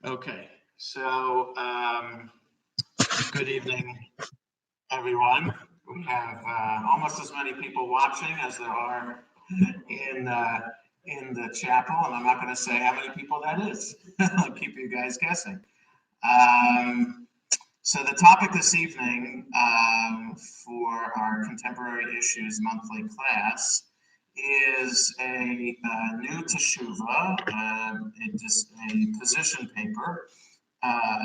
Okay, so good evening, everyone. We have almost as many people watching as there are in in the chapel, and I'm not going to say how many people that is. I'll keep you guys guessing. Um, so the topic this evening for our Contemporary Issues monthly class is a new teshuva, a position paper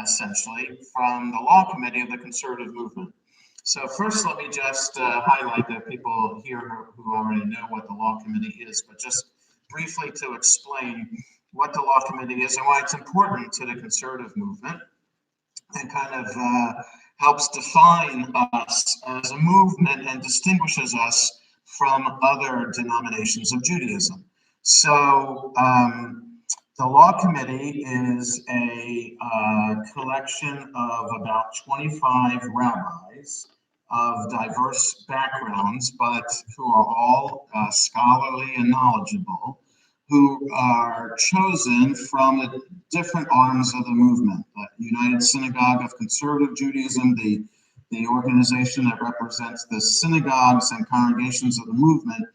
essentially, from the Law Committee of the Conservative Movement. So first, let me just highlight that people here who already know what the Law Committee is, but just briefly to explain what the Law Committee is and why it's important to the conservative movement, and kind of helps define us as a movement and distinguishes us from other denominations of Judaism. So the Law Committee is a collection of about 25 rabbis of diverse backgrounds, but who are all scholarly and knowledgeable, who are chosen from the different arms of the movement. The United Synagogue of Conservative Judaism, the organization that represents the synagogues and congregations of the movement,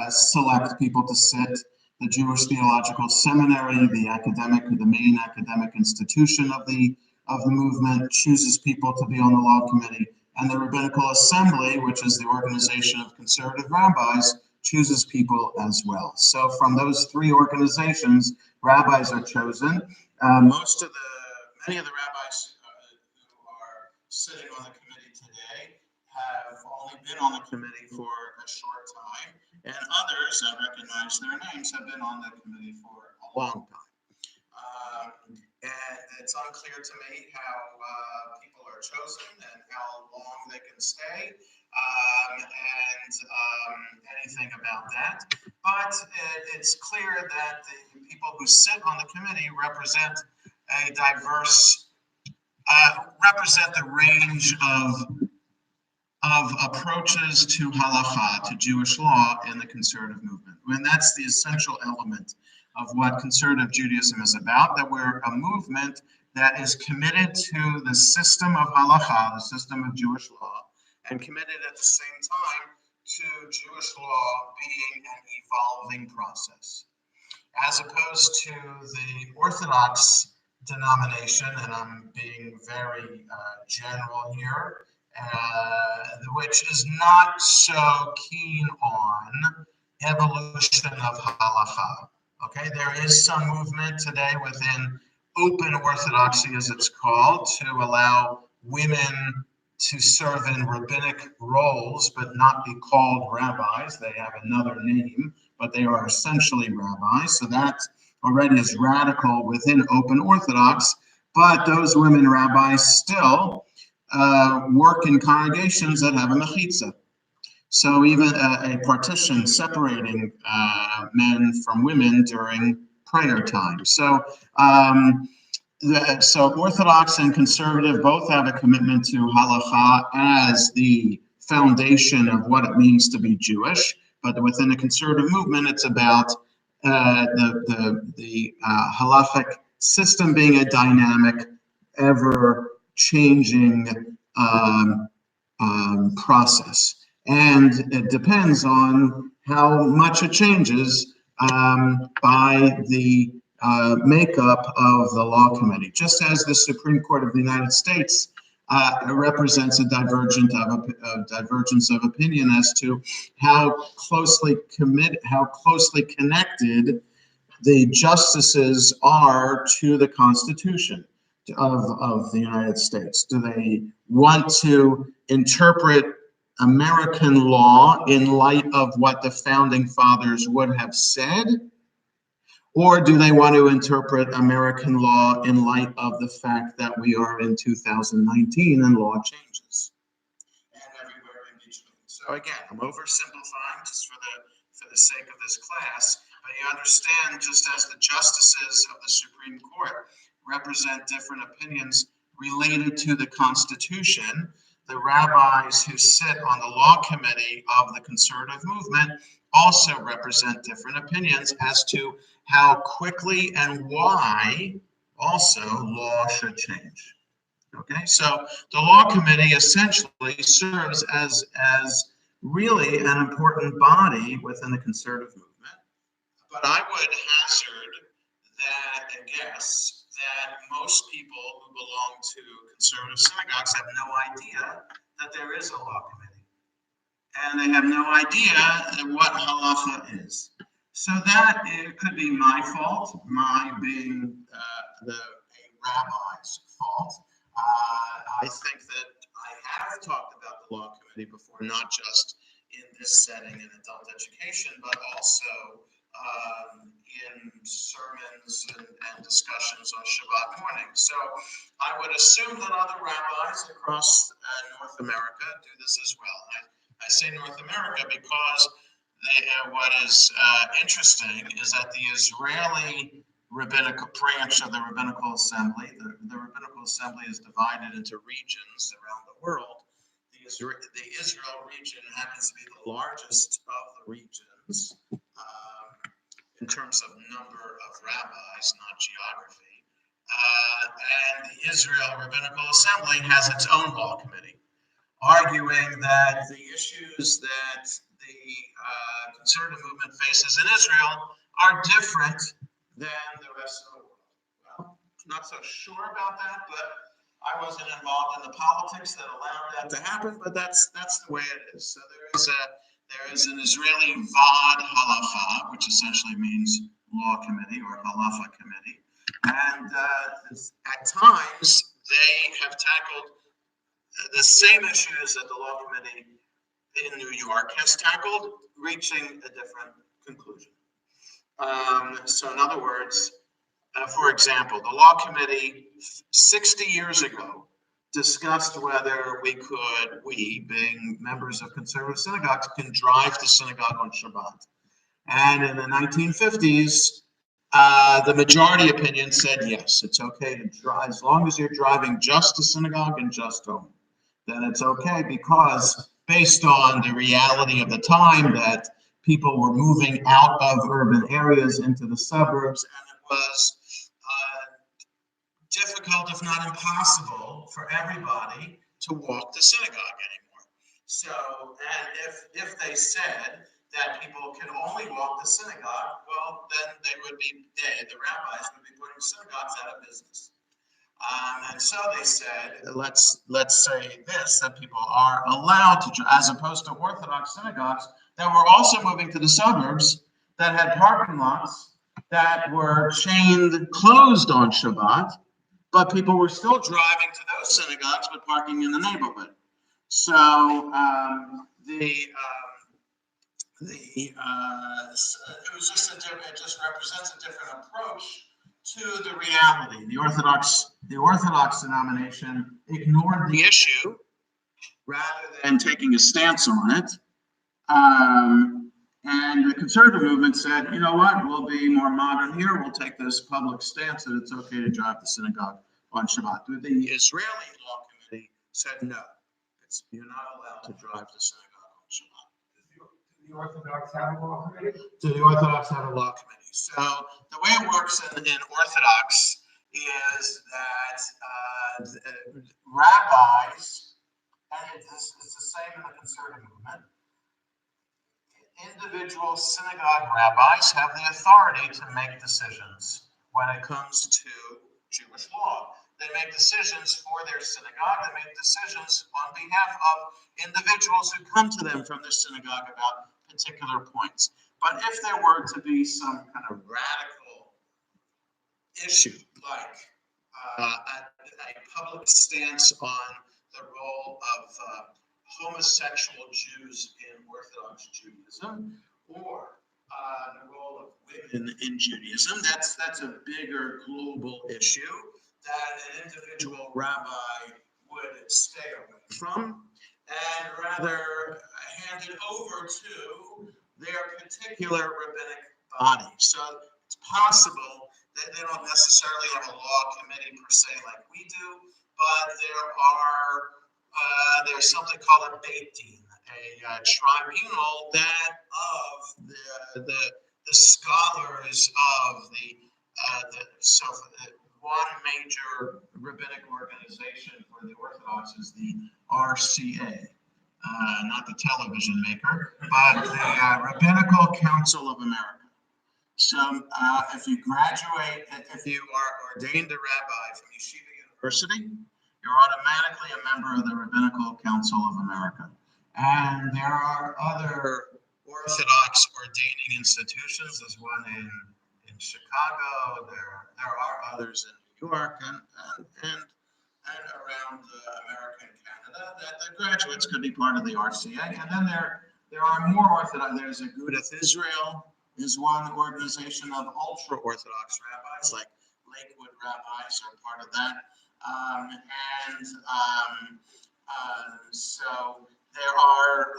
select people to sit. The Jewish Theological Seminary, the main academic institution of the movement, chooses people to be on the Law Committee, and the Rabbinical Assembly, which is the organization of conservative rabbis, chooses people as well. So from those three organizations, rabbis are chosen. Many of the rabbis who are sitting on the committee today have only been on the committee for a short time, and others, I recognize their names, have been on the committee for a long time. And it's unclear to me how people are chosen and how long they can stay, and anything about that. But it's clear that the people who sit on the committee represent a diverse, represent the range of approaches to halacha, to Jewish law in the conservative movement. And that's the essential element of what conservative Judaism is about, that we're a movement that is committed to the system of halacha, the system of Jewish law, and committed at the same time to Jewish law being an evolving process. As opposed to the Orthodox denomination, and I'm being very general here, which is not so keen on evolution of halacha. Okay, there is some movement today within open orthodoxy, as it's called, to allow women to serve in rabbinic roles, but not be called rabbis. They have another name, but they are essentially rabbis. So that already is radical within open orthodox. But those women rabbis still work in congregations that have a mechitza. So even a partition separating men from women during prayer time. So Orthodox and conservative both have a commitment to halacha as the foundation of what it means to be Jewish. But within the conservative movement, it's about the halachic system being a dynamic, ever-changing process. And it depends on how much it changes by the makeup of the Law Committee. Just as the Supreme Court of the United States represents a divergence of opinion as to how closely connected the justices are to the Constitution of the United States. Do they want to interpret American law in light of what the founding fathers would have said? Or do they want to interpret American law in light of the fact that we are in 2019 and law changes? And everywhere in between. So again, I'm oversimplifying just for the sake of this class, but you understand, just as the justices of the Supreme Court represent different opinions related to the Constitution, the rabbis who sit on the Law Committee of the conservative movement also represent different opinions as to how quickly and why also law should change. Okay, so the law committee essentially serves as really an important body within the conservative movement. But I would hazard that and guess that most people who belong to conservative synagogues have no idea that there is a law committee. And they have no idea what halacha is. So that it could be my fault, my being a rabbi's fault. I think that I have talked about the law committee before, not just in this setting in adult education, but also in sermons and discussions on Shabbat morning. So I would assume that other rabbis across North America do this as well. I say North America because what is interesting is that the Israeli rabbinical branch of the Rabbinical Assembly, the Rabbinical Assembly is divided into regions around the world. The Israel region happens to be the largest of the regions in terms of number of rabbis, not geography. And the Israel Rabbinical Assembly has its own law committee, arguing that the issues that the conservative movement faces in Israel are different than the rest of the world. Well, not so sure about that, but I wasn't involved in the politics that allowed that to happen, but that's the way it is. So there is an Israeli Vad Halacha, which essentially means law committee or halacha committee. And at times they have tackled the same issues that the law committee in New York has tackled, reaching a different conclusion. So in other words, for example, the law committee 60 years ago discussed whether we being members of conservative synagogues, can drive to synagogue on Shabbat. And in the 1950s, the majority opinion said yes, it's okay to drive, as long as you're driving just to synagogue and just home, then it's okay, because based on the reality of the time that people were moving out of urban areas into the suburbs, and it was difficult, if not impossible, for everybody to walk to synagogue anymore. So, and if they said that people can only walk to synagogue, well, then the rabbis would be putting synagogues out of business. And so they said, let's say this, that people are allowed to, as opposed to Orthodox synagogues that were also moving to the suburbs that had parking lots that were chained closed on Shabbat, but people were still driving to those synagogues but parking in the neighborhood. So it just represents a different approach to the reality. The Orthodox denomination ignored the issue rather than taking a stance on it. And the conservative movement said, you know what, we'll be more modern here. We'll take this public stance that it's okay to drive to synagogue on Shabbat. The Israeli law committee said, no, you're not allowed to drive to synagogue on Shabbat. Do the Orthodox have a law committee? Do the Orthodox have a law committee? So the way it works in Orthodox is that rabbis, and it's the same in the conservative movement, individual synagogue rabbis have the authority to make decisions when it comes to Jewish law. They make decisions for their synagogue. They make decisions on behalf of individuals who come to them from their synagogue about particular points. But if there were to be some kind of radical issue, like a public stance on the role of homosexual Jews in Orthodox Judaism, or the role of women in Judaism, that's a bigger global issue that an individual rabbi would stay away from and rather hand it over to their particular rabbinic body. So it's possible that they don't necessarily have a law committee per se like we do, but there's something called a Beit Din, a tribunal that of the scholars of one major rabbinic organization for the Orthodox is the RCA, not the television maker, but the Rabbinical Council of America. So if you graduate, if you are ordained a rabbi from Yeshiva University, you're automatically a member of the Rabbinical Council of America. And there are other Orthodox ordaining institutions. There's one in Chicago. There are others in New York and around America and Canada that the graduates could be part of the RCA. And then there are more Orthodox. There's Agudath Israel is one organization of ultra-Orthodox rabbis, like Lakewood rabbis are part of that. So there are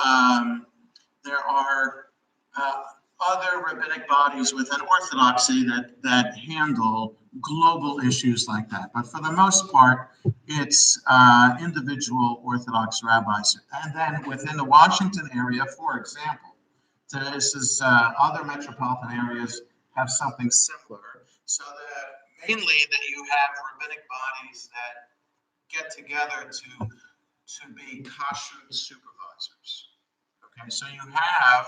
other rabbinic bodies within Orthodoxy that handle global issues like that. But for the most part, it's individual Orthodox rabbis. And then within the Washington area, for example, this is other metropolitan areas have something similar. So that mainly that you have rabbinic bodies that get together to be kashrut supervisors. Okay, so you have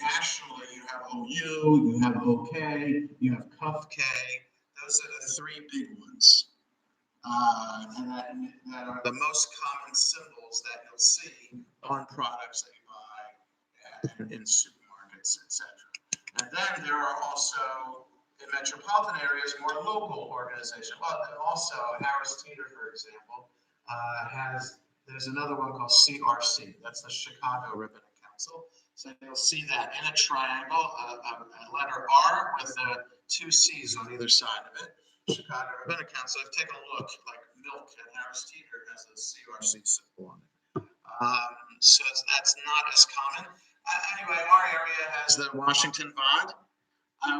nationally, you have OU, you have OK, you have KUFK. Those are the three big ones, and that are the most common symbols that you'll see on products that you buy in supermarkets, etc. And then there are also in metropolitan areas more local organizations. Well, also Harris Teeter, for example, there's another one called CRC. That's the Chicago Rabbinic Council. So you'll see that in a triangle, a letter R with two C's on either side of it. Chicago Rabbinic Council. If you take a look, like milk and Harris Teeter has a CRC symbol on it. So that's not as common. Anyway, our area has the Washington Vod,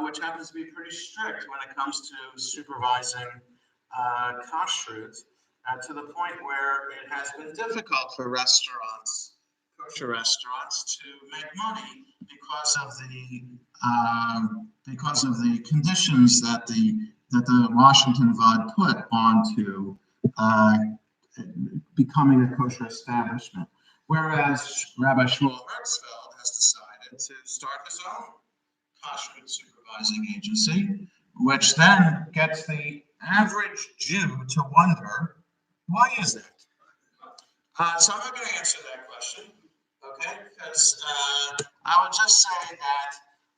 which happens to be pretty strict when it comes to supervising kashrut, to the point where it has been difficult for restaurants, kosher restaurants, to make money because of the conditions that the Washington Vod put onto becoming a kosher establishment. Whereas Rabbi Shmuel Hertzfeld has decided to start his own kashrut supervising agency, which then gets the average Jew to wonder, why is that? So I'm not going to answer that question, okay? Because I would just say that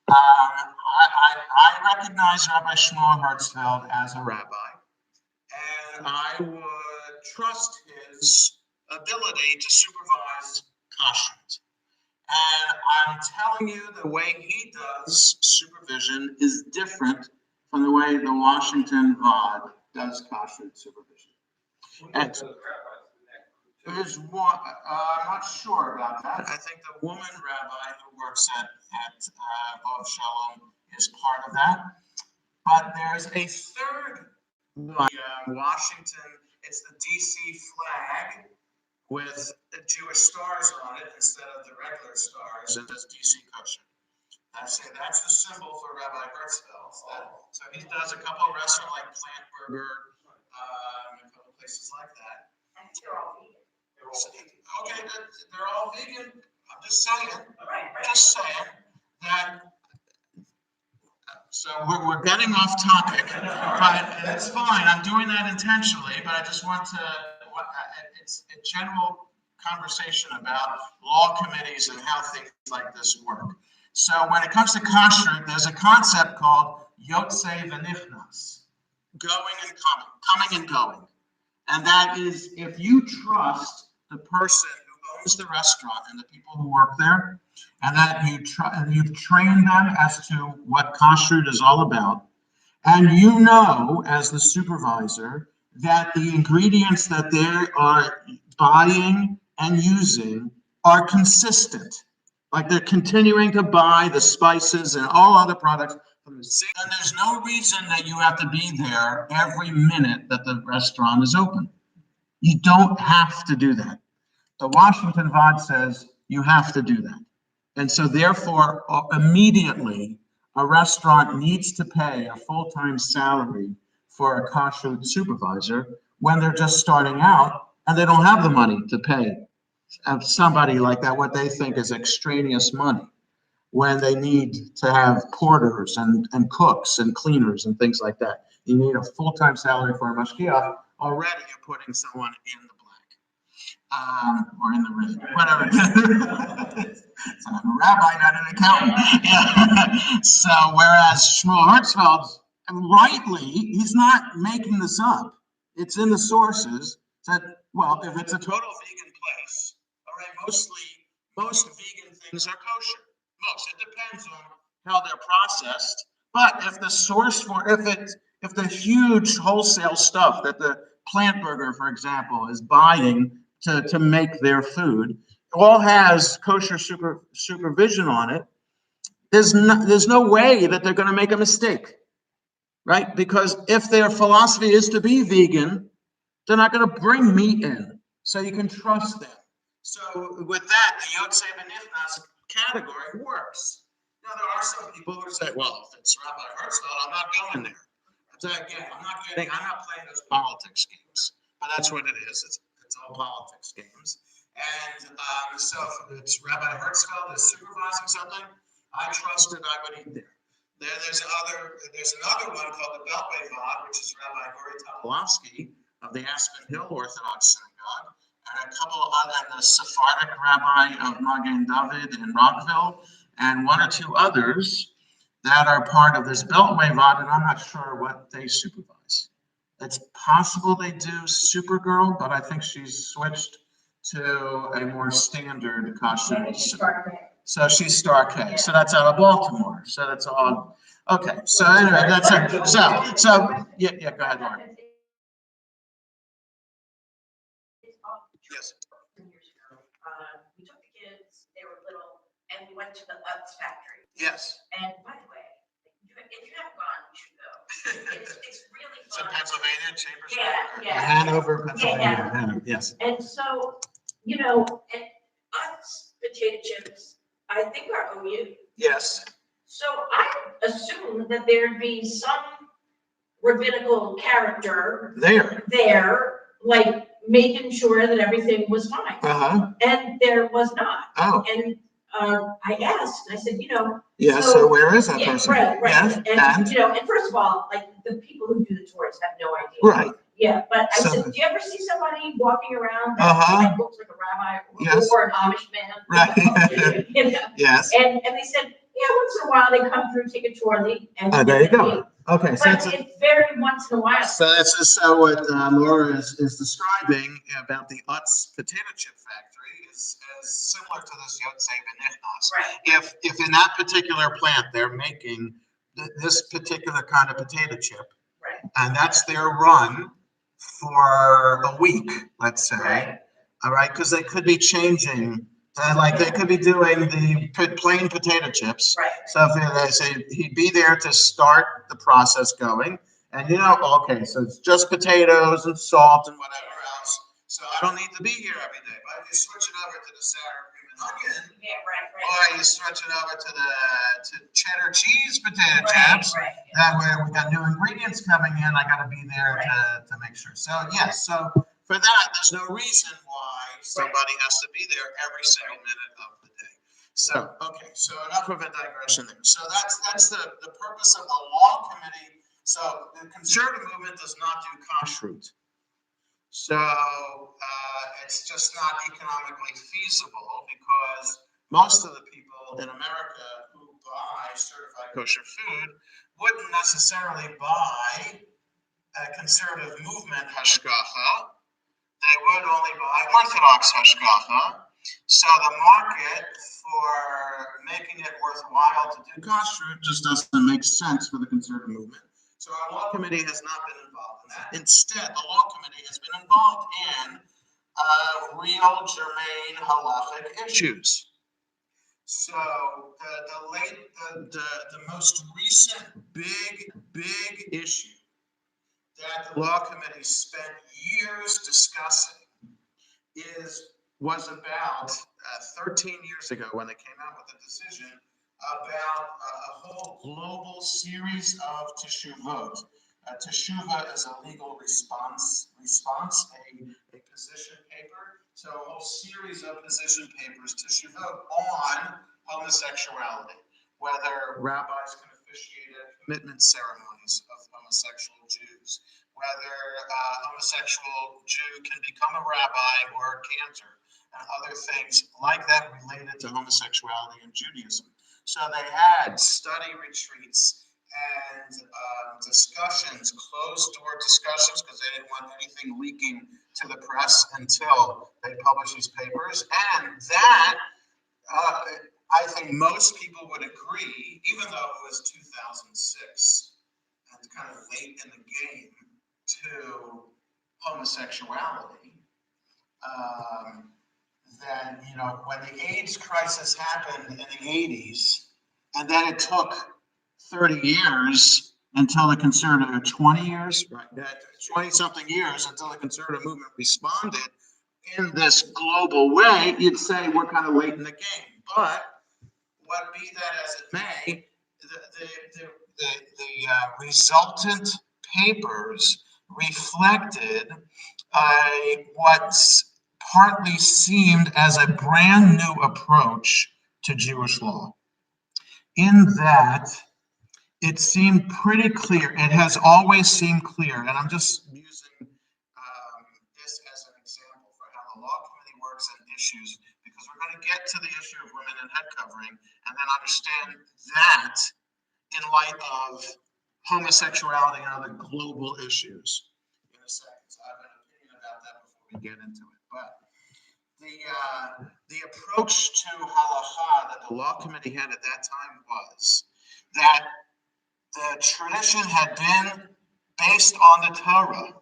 I recognize Rabbi Shmuel Hertzfeld as a rabbi, and I would trust his ability to supervise kashrut. And I'm telling you, the way he does supervision is different from the way the Washington Vod does kashrut supervision. And there's one, I'm not sure about that. I think the woman rabbi who works at Bov Shalom is part of that. But there's a third Washington, it's the DC flag with Jewish stars on it instead of the regular stars, and it's DC kosher. That's the symbol for Rabbi Hertzfeld. So he does a couple of restaurants like Plant Burger, a couple places like that. And they're all vegan. Okay, they're all vegan. I'm just saying. Just saying that. So we're getting off topic, but it's fine. I'm doing that intentionally, but I just want to. It's a general conversation about law committees and how things like this work. So when it comes to kashrut, there's a concept called yotzei v'nichnas, going and coming and going. And that is, if you trust the person who owns the restaurant and the people who work there, and that you've trained them as to what kashrut is all about, and you know as the supervisor that the ingredients that they are buying and using are consistent, like they're continuing to buy the spices and all other products from the same, then there's no reason that you have to be there every minute that the restaurant is open. You don't have to do that. The Washington Vod says you have to do that. And so therefore, immediately, a restaurant needs to pay a full-time salary for a kashrut supervisor when they're just starting out and they don't have the money to pay somebody like that what they think is extraneous money, when they need to have porters and cooks and cleaners and things like that. You need a full-time salary for a mashgiach. Already you're putting someone in the black, or in the red, whatever. So I'm a rabbi, not an accountant. Yeah. So whereas Shmuel Hertzfeld, rightly, he's not making this up. It's in the sources that, well, if it's a total vegan place, all right, most vegan things are kosher. Most. It depends on how they're processed. But if the source for, if the huge wholesale stuff that the Plant Burger, for example, is buying to make their food, all has kosher supervision on it, there's no way that they're going to make a mistake, right? Because if their philosophy is to be vegan, they're not going to bring meat in, so you can trust them. So with that, the Yotzei B'Nichnas category works. Now, there are some people who say, well, if it's Rabbi Hertzfeld, I'm not going there. So again, I'm not playing those politics games, but that's what it is. It's all politics games. And so if it's Rabbi Hertzfeld is supervising something, I trusted I would eat there. There's another one called the Beltway Vod, which is Rabbi Gori Topolovsky of the Aspen Hill Orthodox Synagogue, and a couple of other, the Sephardic rabbi of Magen David in Rockville, and one or two others that are part of this Beltway Vod, and I'm not sure what they supervise. It's possible they do Supergirl, but I think she's switched to a more standard costume. So she's Star K. So that's out of Baltimore. So that's all. Okay. So anyway, that's it. So yeah, go ahead, Lauren. Yes. Years ago, we took the kids, they were little, and we went to the Utz factory. Yes. And by the way, if you haven't gone, you should go. It's really It's in fun. Pennsylvania, Chambers. Yeah. Hanover, Pennsylvania. Yeah. Hanover, yes. And so, and Utz potato chips, I think are OU. Yes. So I assumed that there'd be some rabbinical character there, like making sure that everything was fine. And there was not. Oh. And I asked, I said, Yeah, so where is that yeah, person? right. Yes, and first of all, like the people who do the tours have no idea. Right. Yeah, but I So- said, do you ever see somebody walking around that like, looks like a rabbi or an Amish man? Right. Yes. And they said, yeah, once in a while they come through, take a tour, and There you go. Okay, so but it's very once in a while. So this is what Laura is describing about the Utz potato chip factory is similar to this Yotzei B'Nichnas. Right. If in that particular plant they're making this particular kind of potato chip, Right. and that's their run for a week, let's say. Right. All right, because they could be changing. Like they could be doing the plain potato chips. Right. So if they say he'd be there to start the process going, and okay, so it's just potatoes and salt and whatever else. So I don't need to be here every day. But if you switch it over to the sour cream and onion, Yeah, right. or you switch it over to cheddar cheese potato Right, chips, right. that way we got new ingredients coming in. I got to be there to make sure. So yes, so for that, there's no reason why somebody has to be there every single minute of the day. So, okay, so enough of a digression there. So that's the purpose of the law committee. So the conservative movement does not do kashrut. So it's just not economically feasible because most of the people in America who buy certified kosher food wouldn't necessarily buy a conservative movement hashgacha. They would only buy Orthodox hashgacha. So the market for making it worthwhile to do kashrut just doesn't make sense for the conservative movement. So our law committee has not been involved in that. Instead, the law committee has been involved in real germane halachic issues. So the most recent big issue that the law committee spent years discussing was about 13 years ago when they came out with a decision about a whole global series of teshuvot. Teshuvah is a legal response, a position paper. So a whole series of position papers, teshuvot, on homosexuality, whether rabbis can officiate at commitment ceremonies of homosexual Jews, whether a homosexual Jew can become a rabbi or a cantor, and other things like that related to homosexuality in Judaism. So they had study retreats and discussions, closed-door discussions, because they didn't want anything leaking to the press until they published these papers. And that, I think most people would agree, even though it was 2006 and kind of late in the game to homosexuality, that, you know, when the AIDS crisis happened in the 80s, and then it took 30 years until the conservative, 20 years, right? 20-something years until the conservative movement responded in this global way, you'd say we're kind of late in the game. But what be that as it may, the resultant papers reflected what's partly seemed as a brand new approach to Jewish law. In that, it seemed pretty clear, it has always seemed clear, and I'm just using this as an example for how the law committee works and issues, because we're going to get to the issue of women and head covering, and then understand that in light of homosexuality and other global issues in a second. So I have an opinion about that before we get into it. But the approach to halacha that the law committee had at that time was that the tradition had been based on the Torah.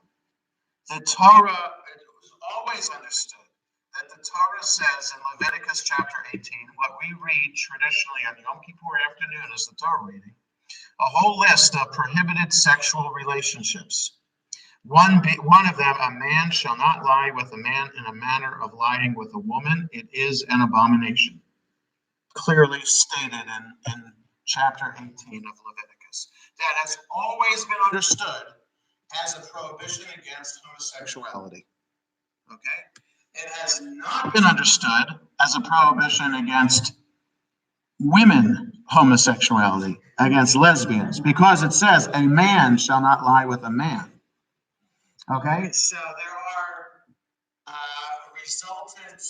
The Torah, it was always understood that the Torah says in Leviticus chapter 18, what we read traditionally on Yom Kippur afternoon is the Torah reading, a whole list of prohibited sexual relationships. One of them, a man shall not lie with a man in a manner of lying with a woman. It is an abomination. Clearly stated in chapter 18 of Leviticus. That has always been understood as a prohibition against homosexuality. Okay? It has not been understood as a prohibition against women homosexuality, against lesbians, because it says a man shall not lie with a man. Okay, so there are resultant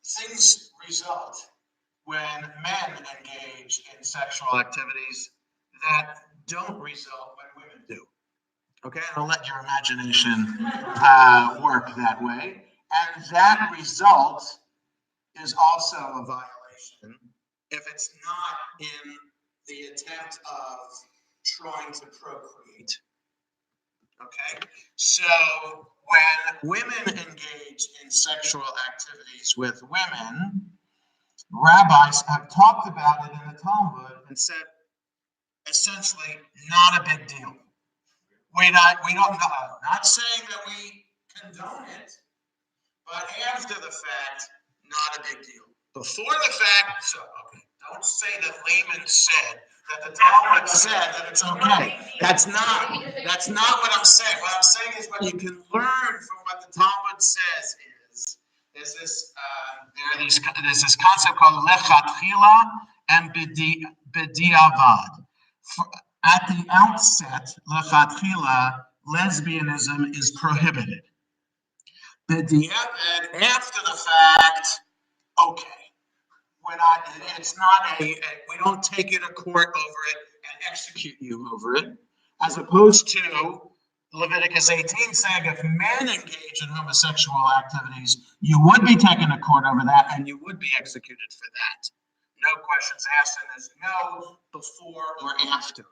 things result when men engage in sexual activities that don't result when women do. Okay, and I'll let your imagination work that way. And that result is also a violation if it's not in the attempt of trying to procreate. Okay, so when women engage in sexual activities with women, rabbis have talked about it in the Talmud and said, essentially, not a big deal. Not saying that we condone it, but after the fact, not a big deal. Before the fact, so okay, don't say that layman said that the Talmud said that it's okay. That's not what I'm saying. What I'm saying is what you can learn from what the Talmud says is there's this concept called lechatchila and b'diavad. At the outset, lechatchila, lesbianism is prohibited. B'diavad, after the fact, okay. We don't take you to court over it and execute you over it, as opposed to Leviticus 18 saying if men engage in homosexual activities, you would be taken to court over that and you would be executed for that. No questions asked, and there's no before or after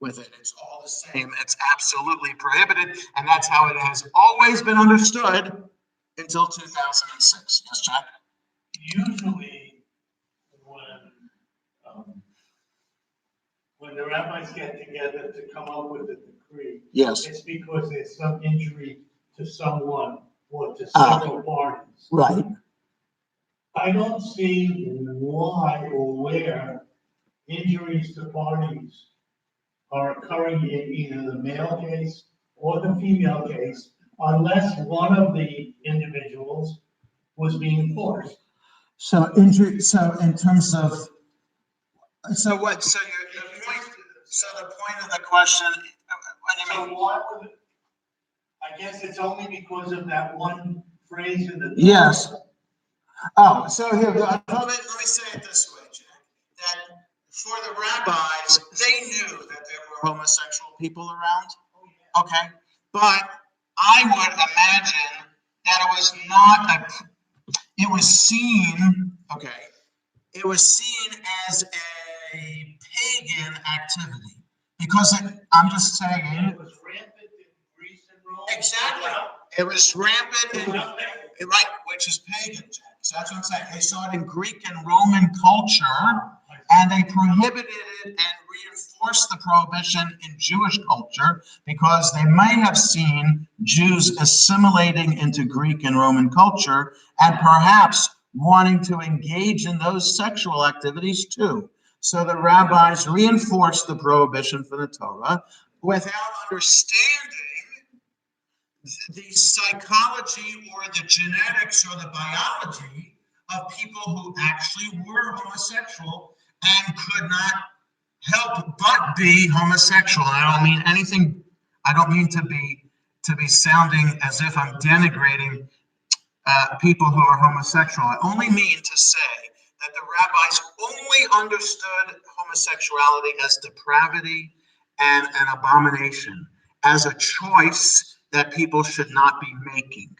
with it. It's all the same. It's absolutely prohibited, and that's how it has always been understood until 2006. Yes, Jack? Usually, when the rabbis get together to come up with a decree, yes, it's because there's some injury to someone or to several parties. Right. I don't see why or where injuries to parties are occurring in either the male case or the female case, unless one of the individuals was being forced. So injury, so in terms of, so what, so your point, so the point of the question, what do you So mean? why would, I guess it's only because of that one phrase in the. Yes. Oh, so here, let me say it this way, Jack, that for the rabbis, they knew that there were homosexual people around, okay? But I would imagine that it was not it was seen, okay, it was seen as a pagan activity. Because I'm just saying. It was rampant in Greece and Rome. Exactly. It was rampant in, right, which is pagan. So that's what I'm saying. They saw it in Greek and Roman culture, and they prohibited it and reinforced the prohibition in Jewish culture because they might have seen Jews assimilating into Greek and Roman culture and perhaps wanting to engage in those sexual activities too. So the rabbis reinforced the prohibition for the Torah without understanding the psychology or the genetics or the biology of people who actually were homosexual and could not help but be homosexual. And I don't mean anything, I don't mean to be sounding as if I'm denigrating people who are homosexual. I only mean to say that the rabbis only understood homosexuality as depravity and an abomination, as a choice that people should not be making,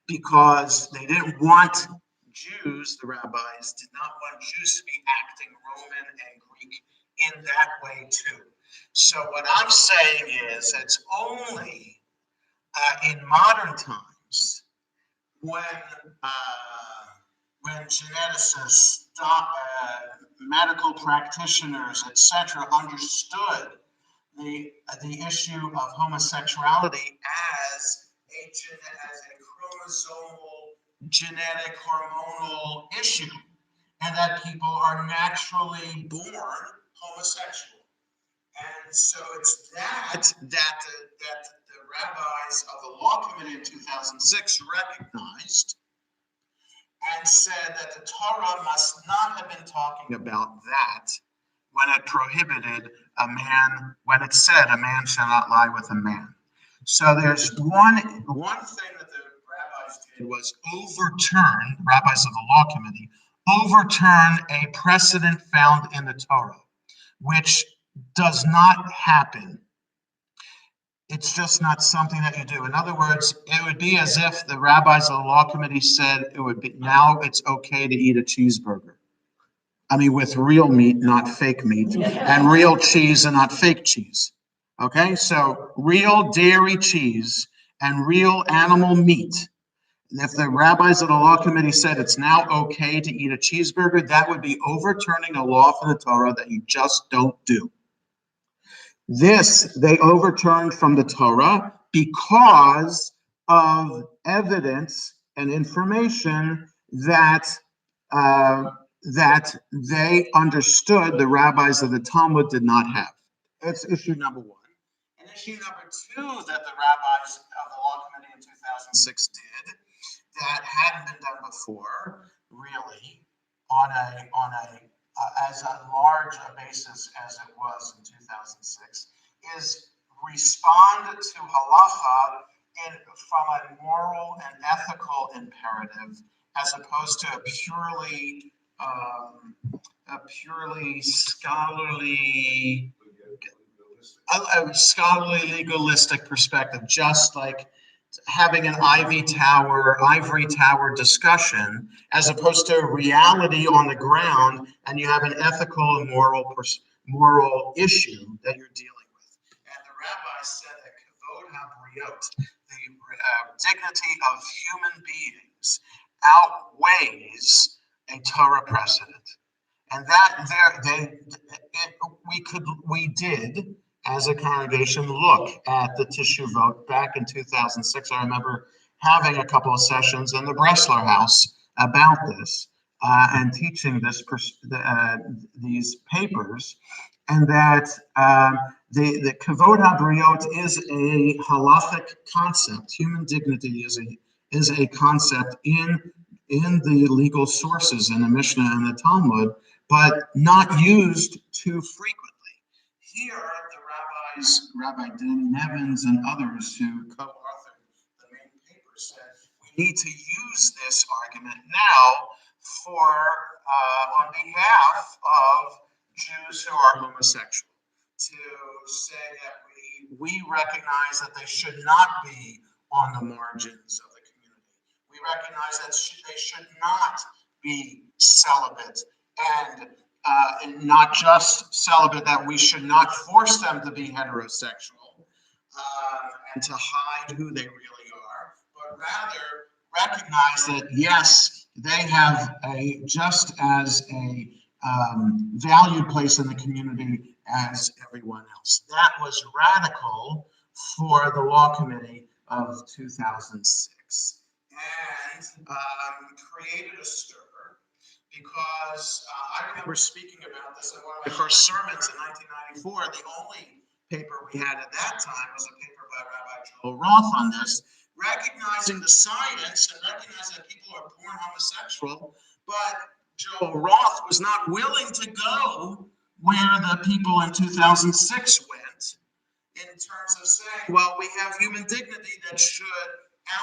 because they didn't want Jews, the rabbis did not want Jews to be acting Roman and Greek in that way too. So what I'm saying is it's only in modern times when geneticists, medical practitioners, etc., understood the issue of homosexuality as a chromosomal, genetic, hormonal issue, and that people are naturally born homosexual. And so it's that the rabbis of the Law Committee in 2006 recognized and said that the Torah must not have been talking about that when it prohibited a man, when it said a man shall not lie with a man. So there's one thing that the rabbis did was overturn, rabbis of the Law Committee, overturn a precedent found in the Torah, which does not happen. It's just not something that you do. In other words, it would be as if the rabbis of the Law Committee said it would be, now it's okay to eat a cheeseburger. I mean, with real meat, not fake meat, and real cheese and not fake cheese. Okay, so real dairy cheese and real animal meat. And if the rabbis of the Law Committee said it's now okay to eat a cheeseburger, that would be overturning a law for the Torah that you just don't do. This they overturned from the Torah because of evidence and information that they understood the rabbis of the Talmud did not have. That's issue number one. And issue number two that the rabbis of the Law Committee in 2006 did that hadn't been done before, really, on as large a basis as it was in 2006, is respond to halacha from a moral and ethical imperative, as opposed to a scholarly legalistic perspective, just like having an ivory tower discussion, as opposed to reality on the ground, and you have an ethical and moral issue that you're dealing with. And the rabbi said that kavod habriot, the dignity of human beings, outweighs a Torah precedent. And we did, as a congregation, look at the Teshuvot back in 2006. I remember having a couple of sessions in the Bressler house about this. and teaching these papers, and that the kavod habriot is a halachic concept. Human dignity is a concept in the legal sources in the Mishnah and the Talmud, but not used too frequently. Here, the rabbis, Rabbi Danny Nevins and others who co-authored the main paper, said we need to use this argument now for on behalf of Jews who are homosexual, to say that we recognize that they should not be on the margins of the community. We recognize that they should not be celibate, and not just celibate, that we should not force them to be heterosexual and to hide who they really are, but rather recognize that, yes, they have just as a valued place in the community as everyone else. That was radical for the Law Committee of 2006, and created a stir, because I remember speaking about this in one of my first sermons in 1994. The only paper we had at that time was a paper by Rabbi Joel Roth on this, recognizing the science and recognizing that people are born homosexual, but Joel Roth was not willing to go where the people in 2006 went, in terms of saying, well, we have human dignity that should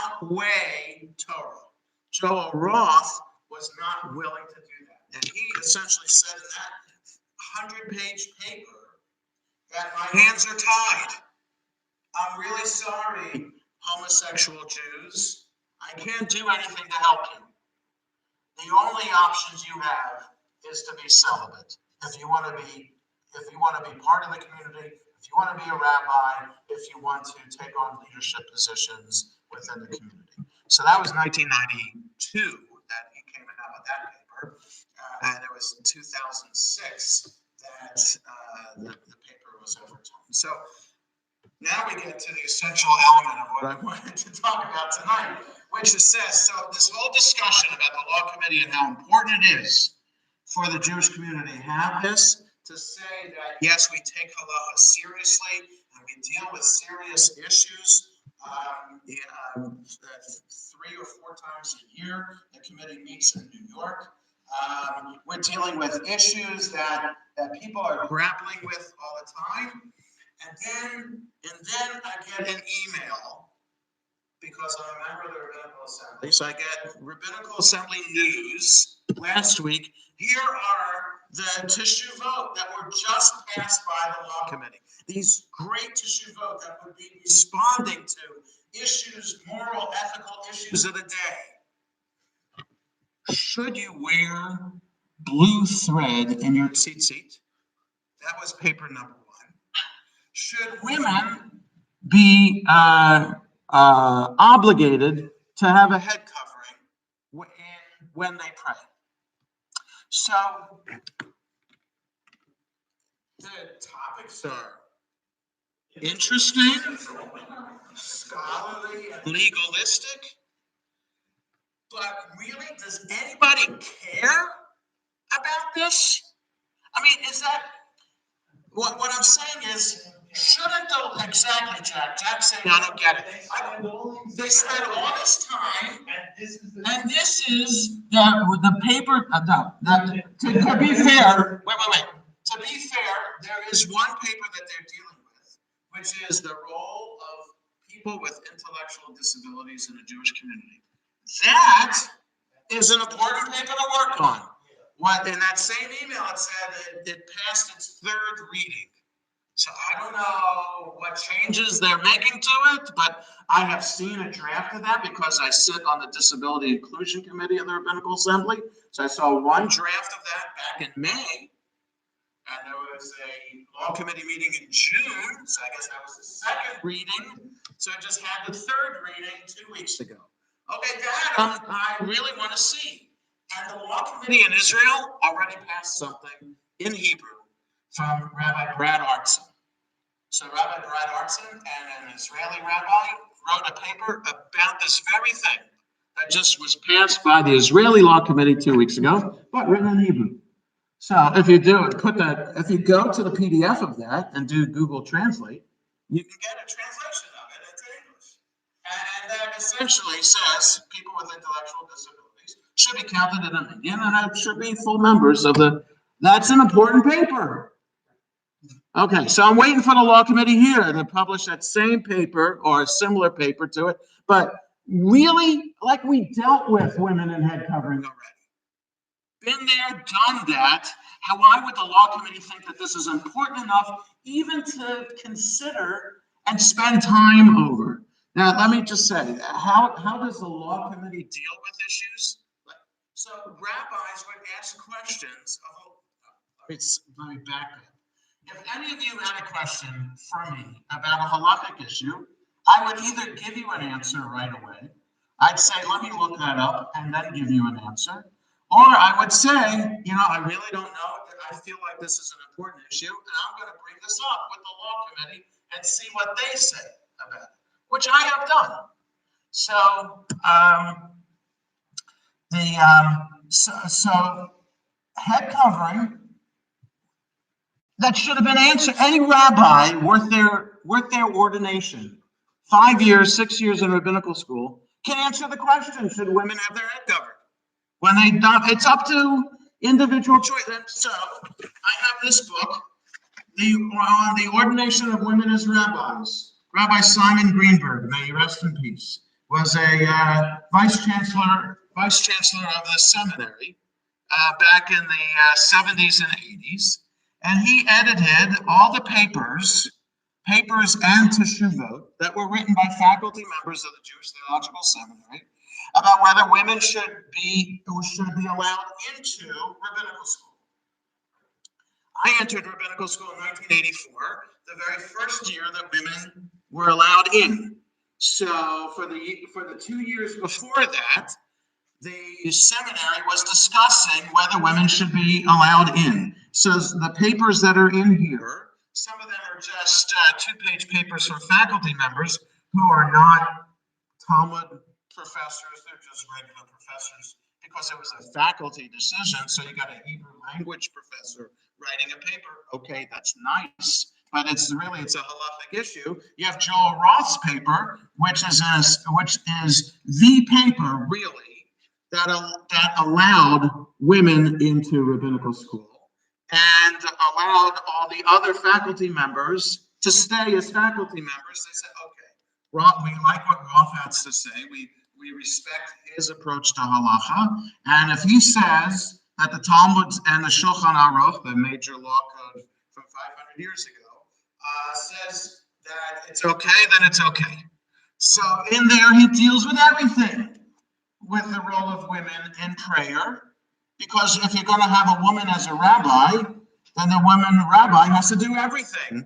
outweigh Torah. Joel Roth was not willing to do that. And he essentially said in that 100-page paper that my hands are tied. I'm really sorry, homosexual Jews. I can't do anything to help you. The only options you have is to be celibate. If you want to be part of the community, if you want to be a rabbi, if you want to take on leadership positions within the community. So that was 1992 that he came out with that paper, and it was in 2006 that the paper was overturned. So now we get to the essential element of what I wanted to talk about tonight, which says, so this whole discussion about the Law Committee and how important it is for the Jewish community to have this, to say that, yes, we take halacha seriously and we deal with serious issues. 3 or 4 times a year, the committee meets in New York. We're dealing with issues that people are grappling with all the time. And then I get an email, because I'm a member of the Rabbinical Assembly. So I get Rabbinical Assembly news last week. Here are the teshuvot that were just passed by the Law Committee. These great teshuvot that would be responding to issues, moral, ethical issues of the day. Should you wear blue thread in your tzitzit? That was paper number 1. Should women be obligated to have a head covering when they pray? So the topics are interesting, scholarly, and legalistic, but really, does anybody care about this? I mean, is that what I'm saying is, shouldn't the, exactly, Jack's saying, I don't get it. They spent all this time, and this is the paper, to be fair, wait. To be fair, there is one paper that they're dealing with, which is the role of people with intellectual disabilities in the Jewish community. That is an important paper to work on. What in that same email, it said it passed its 3rd reading. So I don't know what changes they're making to it, but I have seen a draft of that because I sit on the Disability Inclusion Committee of the Rabbinical Assembly. So I saw one draft of that back in May, and there was a Law Committee meeting in June. So I guess that was the 2nd reading. So I just had the 3rd reading 2 weeks ago. Okay, that I really want to see. And the Law Committee in Israel already passed something in Hebrew from Rabbi Brad Artson. So Rabbi Brad Artson and an Israeli rabbi wrote a paper about this very thing, that just was passed by the Israeli Law Committee 2 weeks ago, but written in Hebrew. So if you do it, if you go to the PDF of that and do Google Translate, you can get a translation of it into English. And that essentially says people with intellectual disabilities should be counted in a median, and it should be full members of that's an important paper. Okay, so I'm waiting for the law committee here to publish that same paper or a similar paper to it, but really, like we dealt with women in head covering already. Been there, done that. Why would the law committee think that this is important enough even to consider and spend time over? Now, let me just say, how does the law committee deal with issues? So rabbis would ask questions let me back up. If any of you had a question for me about a halakhic issue, I would either give you an answer right away. I'd say, let me look that up and then give you an answer. Or I would say, I really don't know. I feel like this is an important issue, and I'm going to bring this up with the law committee and see what they say about it, which I have done. So, so head covering, that should have been answered. Any rabbi worth their ordination, 5 years, 6 years in rabbinical school, can answer the question: should women have their head covered? When they don't, it's up to individual choice. And so I have this book, the ordination of women as rabbis. Rabbi Simon Greenberg, may he rest in peace, was a vice chancellor of the seminary back in the 70s and 80s, and he edited all the papers and teshuvot that were written by faculty members of the Jewish Theological Seminary about whether women should be allowed into rabbinical school. I entered rabbinical school in 1984, the very first year that women were allowed in. So for the 2 years before that, the seminary was discussing whether women should be allowed in. So the papers that are in here, some of them are just two-page papers from faculty members who are not Talmud professors, they're just regular professors, because it was a faculty decision. So you got a Hebrew language professor writing a paper. Okay, that's nice, but it's a halakhic issue. You have Joel Roth's paper, which is the paper really that allowed women into rabbinical school and allowed all the other faculty members to stay as faculty members. They said, okay, we like what Roth has to say. We respect his approach to halacha. And if he says that the Talmud and the Shulchan Aruch, the major law code from 500 years ago, says that it's okay, then it's okay. So in there, he deals with everything, with the role of women in prayer, because if you're going to have a woman as a rabbi, then the woman rabbi has to do everything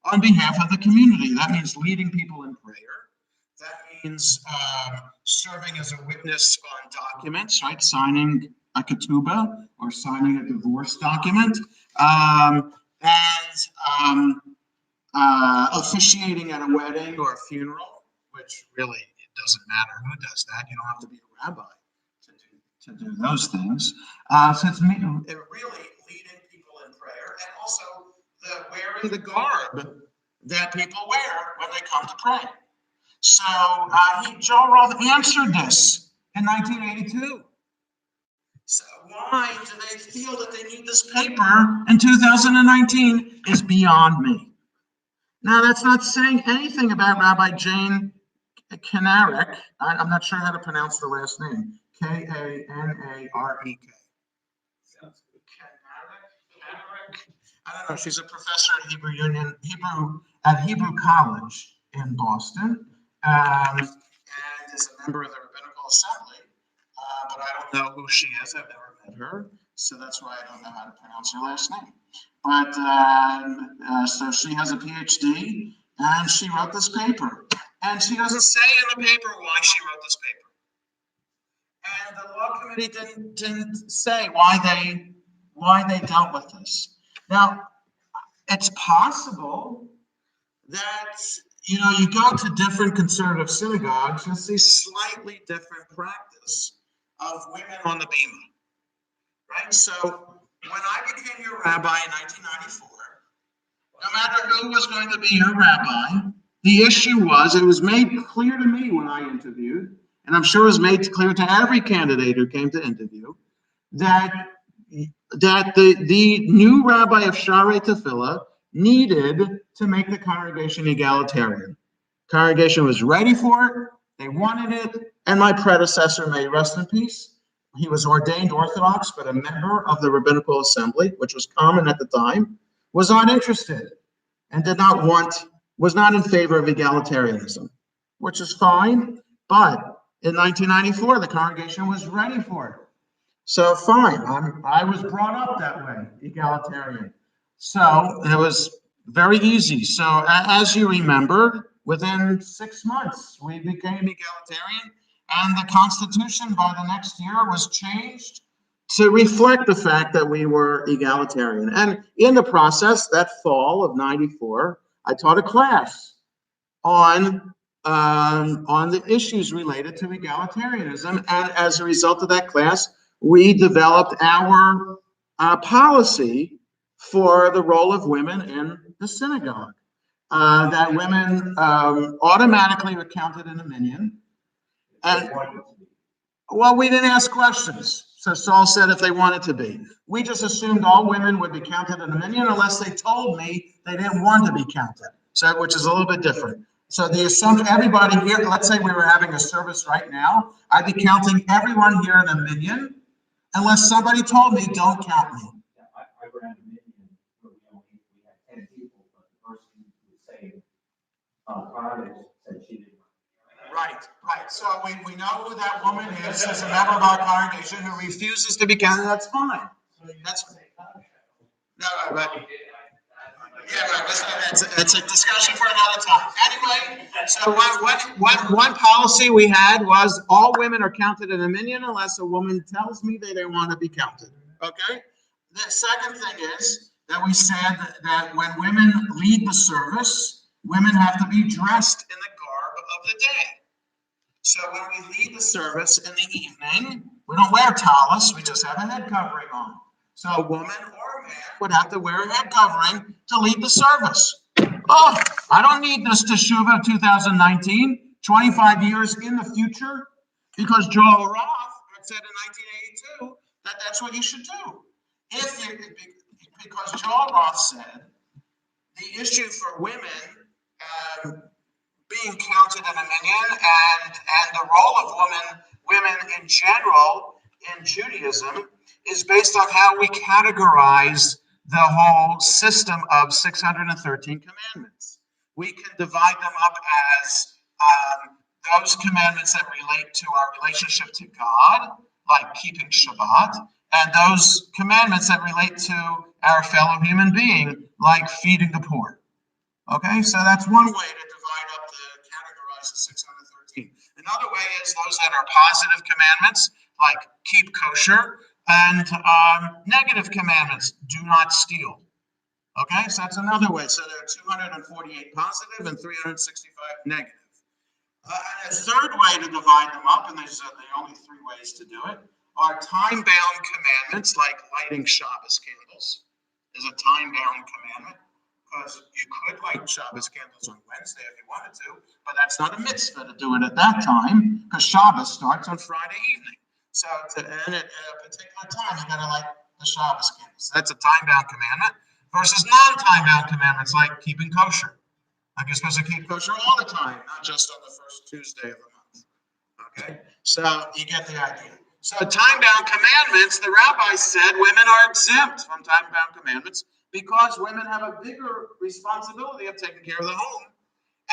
on behalf of the community. That means leading people in prayer. That means serving as a witness on documents, right? Signing a ketubah or signing a divorce document, and officiating at a wedding or a funeral, which really it doesn't matter who does that. You don't have to be a rabbi to do those things. So it's really leading people in prayer, and also wearing the garb that people wear when they come to pray. So Joel Roth answered this in 1982. So why do they feel that they need this paper in 2019 is beyond me. Now, that's not saying anything about Rabbi Jane Kanarek. I'm not sure how to pronounce the last name. Kanarek. I don't know. She's a professor at Hebrew College in Boston, and is a member of the Rabbinical Assembly. But I don't know who she is. I've never met her, so that's why I don't know how to pronounce her last name. But so she has a PhD, and she wrote this paper. And she doesn't say in the paper why she wrote this paper. And the law committee didn't say why they dealt with this. Now, it's possible that you go to different conservative synagogues, you'll see slightly different practice of women on the bima, right? So when I became your rabbi in 1994, no matter who was going to be your rabbi, the issue was, it was made clear to me when I interviewed, and I'm sure it was made clear to every candidate who came to interview, that the new rabbi of Sharei Tefillah needed to make the congregation egalitarian. Congregation was ready for it, they wanted it, and my predecessor, may he rest in peace, he was ordained Orthodox, but a member of the Rabbinical Assembly, which was common at the time, was not interested and was not in favor of egalitarianism, which is fine, but in 1994, the congregation was ready for it. So fine, I was brought up that way, egalitarian. So it was very easy. So as you remember, within 6 months, we became egalitarian, and the Constitution by the next year was changed to reflect the fact that we were egalitarian. And in the process, that fall of '94, I taught a class on the issues related to egalitarianism. And as a result of that class, we developed our policy for the role of women in the synagogue. That women automatically were counted in a minyan. And, well, we didn't ask questions. So Saul said if they wanted to be. We just assumed all women would be counted in a minyan unless they told me they didn't want to be counted. So, which is a little bit different. So the assumption, everybody here, let's say we were having a service right now, I'd be counting everyone here in a minyan unless somebody told me, don't count me. I ran a minyan where we had 10 people, but the person who was saying, said she didn't. Right. So we know who that woman is as a member of our congregation who refuses to be counted. That's fine. That's no, but it's a discussion for another time. Anyway, so one policy we had was all women are counted in a minyan unless a woman tells me they don't want to be counted. Okay. The second thing is that we said that when women lead the service, women have to be dressed in the garb of the day. So when we lead the service in the evening, we don't wear tallis, we just have a head covering on. So a woman or a man would have to wear a head covering to lead the service. Oh, I don't need this Teshuvah 2019, 25 years in the future, because Joel Roth had said in 1982 that that's what you should do. Because Joel Roth said the issue for women being counted in a minyan and the role of women in general in Judaism is based on how we categorize the whole system of 613 commandments. We can divide them up as those commandments that relate to our relationship to God, like keeping Shabbat, and those commandments that relate to our fellow human being, like feeding the poor. Okay, so that's one way to divide up categorize the 613. Another way is those that are positive commandments, like keep kosher, and negative commandments, do not steal. Okay, so that's another way. So there are 248 positive and 365 negative. And a third way to divide them up, and there's the only 3 ways to do it, are time-bound commandments, like lighting Shabbos candles is a time-bound commandment. Because you could light Shabbos candles on Wednesday if you wanted to, but that's not a mitzvah to do it at that time, because Shabbos starts on Friday evening. So to end at a particular time, you got to light the Shabbos candles. That's a time-bound commandment versus non-time-bound commandments like keeping kosher. Like you're supposed to keep kosher all the time, not just on the first Tuesday of the month. Okay, so you get the idea. So time-bound commandments, the rabbi said women are exempt from time-bound commandments because women have a bigger responsibility of taking care of the home.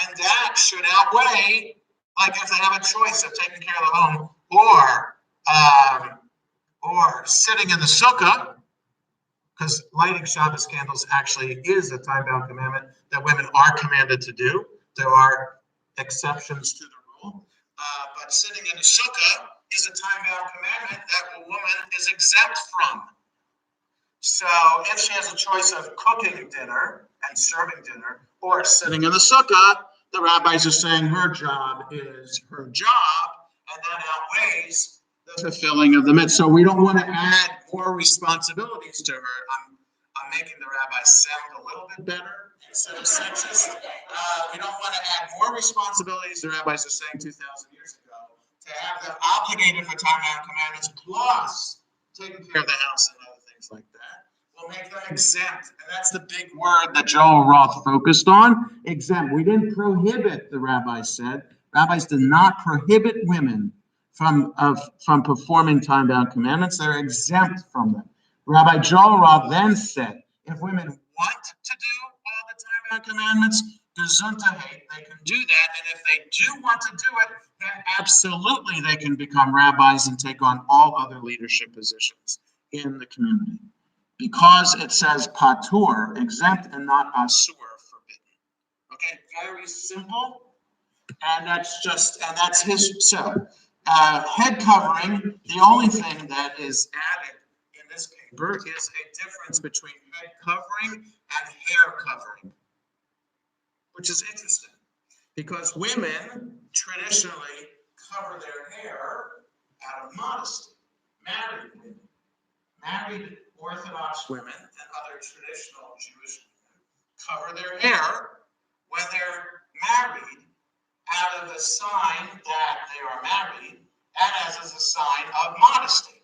And that should outweigh, like if they have a choice of taking care of the home or sitting in the sukkah, because lighting Shabbos candles actually is a time-bound commandment that women are commanded to do. There are exceptions to the rule. But sitting in a sukkah is a time-bound commandment that a woman is exempt from. So if she has a choice of cooking dinner and serving dinner or sitting in the sukkah, the rabbis are saying her job is her job, and that outweighs the fulfilling of the mitzvah. So we don't want to add more responsibilities to her. I'm making the rabbis sound a little bit better instead of sexist. We don't want to add more responsibilities, the rabbis are saying 2,000 years ago, to have them obligated for time-bound commandments plus taking care of the house and other things like that. We'll make them exempt, and that's the big word that Joel Roth focused on, exempt. We didn't prohibit, the rabbis said. Rabbis did not prohibit women from performing time-bound commandments. They're exempt from them. Rabbi Joel Roth then said, if women want to do all the time-bound commandments, gesundheit, they can do that. And if they do want to do it, then absolutely they can become rabbis and take on all other leadership positions in the community. Because it says patur, exempt, and not asur, forbidden. Okay, very simple. And that's his, so head covering, the only thing that is added in this paper is a difference between head covering and hair covering, which is interesting because women traditionally cover their hair out of modesty. Married women, married Orthodox women and other traditional Jewish women cover their hair when they're married out of the sign that they are married and as a sign of modesty.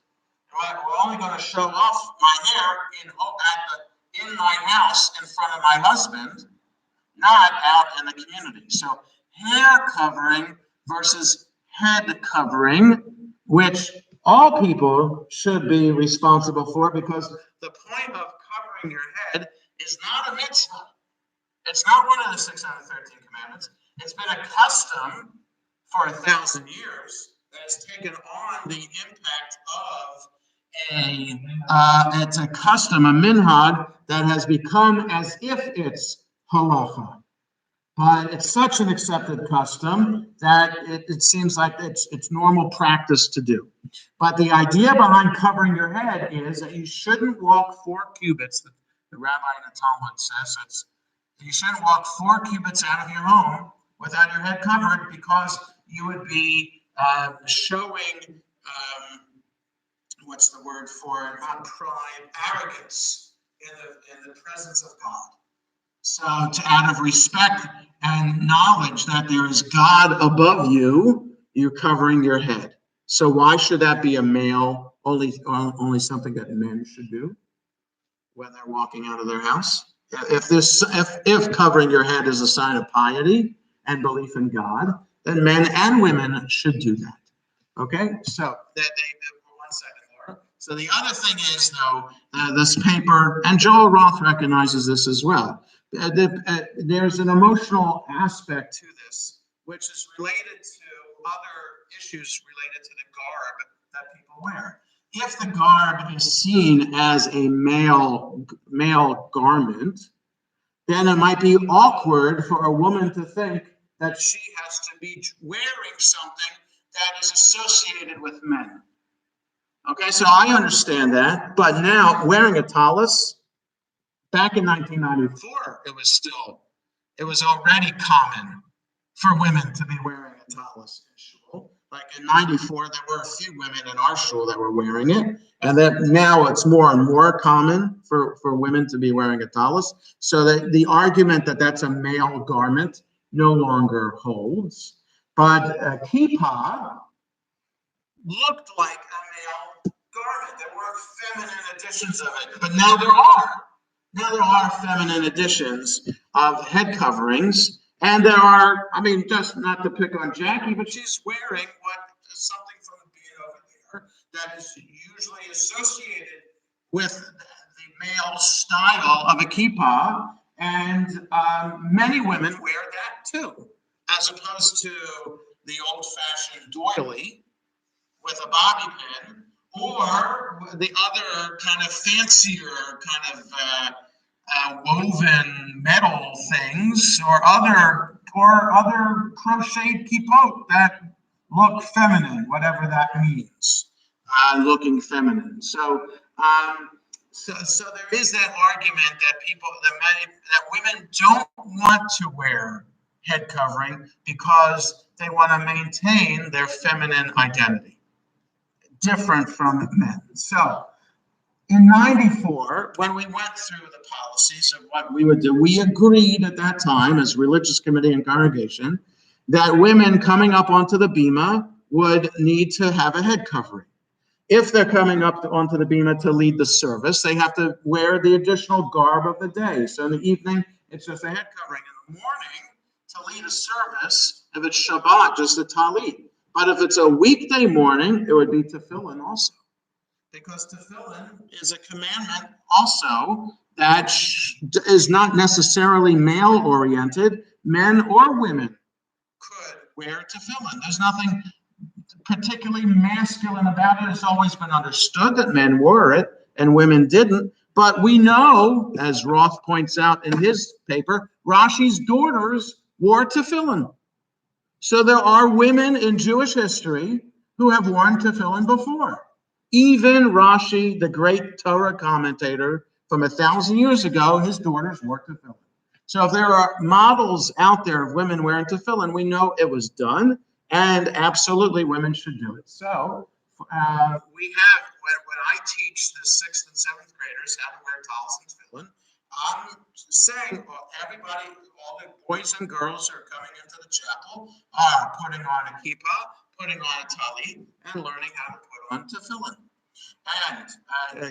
Right? We're only going to show off my hair in my house in front of my husband, not out in the community. So hair covering versus head covering, which all people should be responsible for, because the point of covering your head is not a mitzvah. It's not one of the 613 commandments. It's been a custom for 1,000 years that has taken on the impact of it's a custom, a minhag that has become as if it's halacha. But it's such an accepted custom that it seems like it's normal practice to do. But the idea behind covering your head is that you shouldn't walk 4 cubits. The rabbi in the Talmud says you shouldn't walk 4 cubits out of your home without your head covered, because you would be showing, what's the word for it? Not pride, arrogance in the presence of God. So out of respect and knowledge that there is God above you, you're covering your head. So why should that be a male, only something that men should do when they're walking out of their house? If covering your head is a sign of piety and belief in God, then men and women should do that. Okay, so one second, Laura. So the other thing is, though, this paper, and Joel Roth recognizes this as well. There's an emotional aspect to this, which is related to other issues related to the garb that people wear. If the garb is seen as a male garment, then it might be awkward for a woman to think that she has to be wearing something that is associated with men. Okay, so I understand that, but now wearing a tallis, back in 1994, it was already common for women to be wearing a tallis in shul. Like in 94, there were a few women in our shul that were wearing it, and that now it's more and more common for women to be wearing a tallis. So that the argument that that's a male garment no longer holds. But a kippah looked like a male garment. There were feminine editions of it, but now there are feminine editions of head coverings. And there are, I mean, just not to pick on Jackie, but she's wearing something from the beard over there that is usually associated with the male style of a kippah. And many women wear that too, as opposed to the old-fashioned doily with a bobby pin, or the other kind of fancier kind of woven metal things, or other crocheted kippot that look feminine, whatever that means, looking feminine. So there is that argument that women don't want to wear head covering because they want to maintain their feminine identity, different from men. So in '94, when we went through the policies of what we would do, we agreed at that time as religious committee and congregation that women coming up onto the bema would need to have a head covering. If they're coming up onto the bema to lead the service, they have to wear the additional garb of the day. So in the evening, it's just a head covering. In the morning, to lead a service, if it's Shabbat, just a talit. But if it's a weekday morning, it would be tefillin also. Because tefillin is a commandment also that is not necessarily male-oriented. Men or women could wear tefillin. There's nothing particularly masculine about it. It's always been understood that men wore it and women didn't. But we know, as Roth points out in his paper, Rashi's daughters wore tefillin. So there are women in Jewish history who have worn tefillin before. Even Rashi, the great Torah commentator from 1,000 years ago, his daughters wore tefillin. So if there are models out there of women wearing tefillin, we know it was done. And absolutely, women should do it. So we have, when I teach the 6th and 7th graders how to wear talis and tefillin, I'm saying, well, everybody, all the boys and girls who are coming into the chapel are putting on a kippah, putting on a talit, and learning how to put on tefillin. And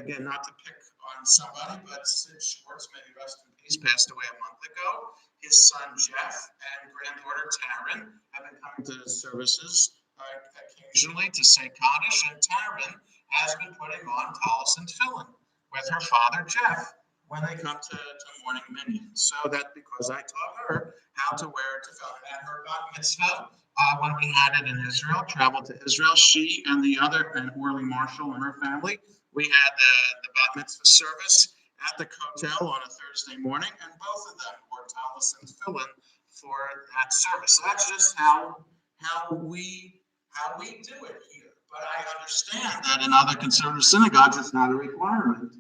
again, not to pick on somebody, but Sid Schwartz, may he rest in peace, passed away a month ago. His son Jeff and granddaughter Taryn have been coming to the services occasionally to say Kaddish, and Taryn has been putting on talis and tefillin with her father Jeff when they come to morning minyan. So that's because I taught her how to wear tefillin. At her bat mitzvah, when we had it in Israel, traveled to Israel, she and the other, and Orly Marshall and her family, we had the bat mitzvah service at the Kotel on a Thursday morning, and both of them wore talis and tefillin for that service. So that's just how we do it here. But I understand that in other conservative synagogues, it's not a requirement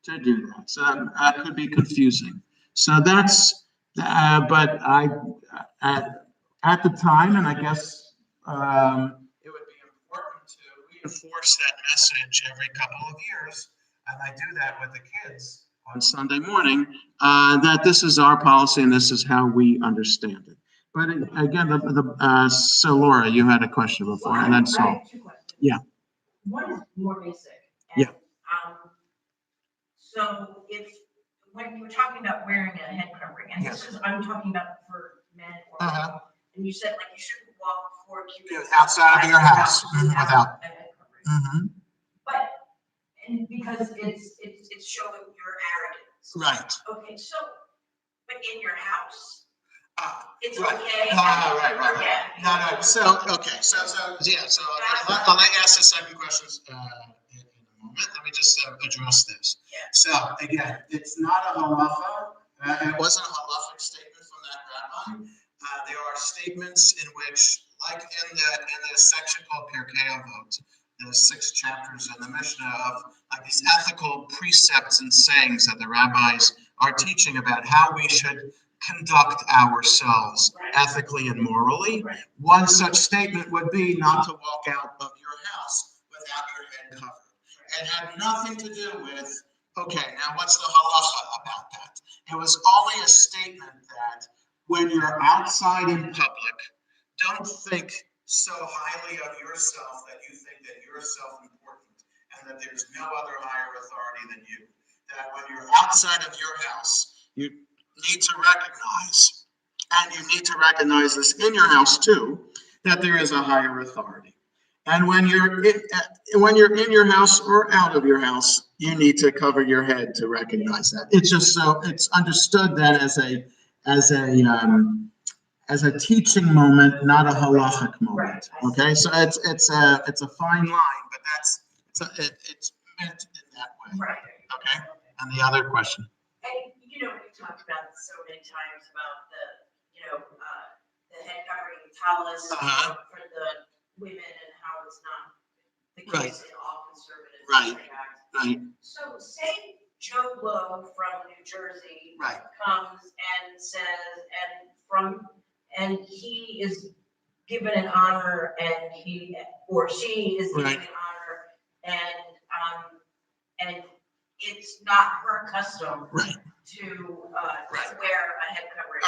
to do that. So that could be confusing. So that's, but at the time, and I guess it would be important to reinforce that message every couple of years, and I do that with the kids on Sunday morning, that this is our policy and this is how we understand it. But again, so Laura, you had a question before, and then Saul. I have 2 questions. Yeah. One is more basic. Yeah. So when you were talking about wearing a head covering, and Yes. this is, I'm talking about for men or women, and you said like you shouldn't walk 4 cubits Outside of your house without. a head covering. But, and because it's showing your arrogance. Right. Okay, so, but in your house, it's Right. okay. Right. No. So, okay. So yeah. So I'll ask the second question in a moment. Let me just address this. Yeah. So again, it's not a halacha. It wasn't a halachic statement from that rabbi. There are statements in which, like in the section called Pirkei Avot, the 6 chapters in the Mishnah of like these ethical precepts and sayings that the rabbis are teaching about how we should conduct ourselves ethically and morally. Right. One such statement would be not to walk out of your house without your head covered. It had nothing to do with, okay, now what's the halacha about that? It was only a statement that when you're outside in public, don't think so highly of yourself that you think that you're self-important and that there's no other higher authority than you. That when you're outside of your house, you need to recognize, and you need to recognize this in your house too, that there is a higher authority. And when you're in your house or out of your house, you need to cover your head to recognize that. It's just so it's understood that as a teaching moment, not a halachic moment. Okay, so it's a fine line, but it's meant in that way. Right. Okay, and the other question. And we talked about this so many times about the head covering talis for the women and how it's not the case in all conservative synagogues. Right. So say Joe Blow from New Jersey Right. comes and says, and he is given an honor, and he or she is given Right. an honor, and it's not her custom Right. to Right. wear a head covering.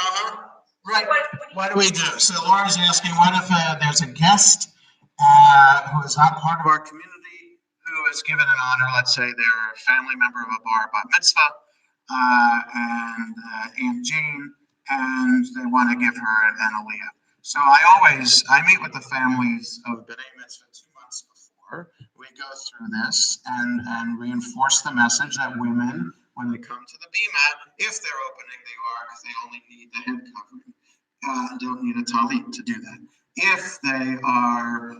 Right. What What do we do? So Laura's asking, what if there's a guest who is not part of our community, who is given an honor, let's say they're a family member of a bar mitzvah, and Aunt Jean, and they want to give her an aliyah. So I meet with the families of B'nai Mitzvah 2 months before. We go through this and reinforce the message that women, when they come to the bima, if they're opening the ark, they only need the head covering, don't need a talit to do that. If they are,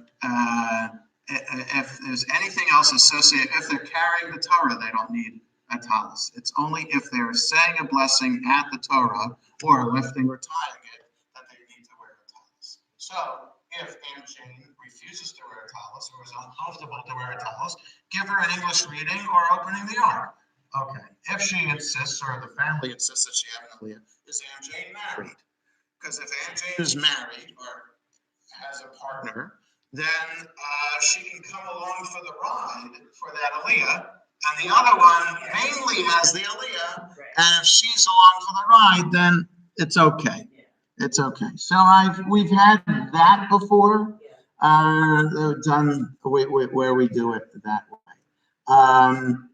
if there's anything else associated, if they're carrying the Torah, they don't need a talis. It's only if they're saying a blessing at the Torah or lifting or tying it that they need to wear a talis. So if Aunt Jane refuses to wear a talis or is uncomfortable to wear a talis, give her an English reading or opening the ark. Okay. If she insists or the family insists that she have an aliyah, is Aunt Jane married? Because if Aunt Jane is married or has a partner, then she can come along for the ride for that aliyah, and the other one mainly has the aliyah, and if she's along for the ride, then it's okay. It's okay. So we've had that before, done where we do it that way.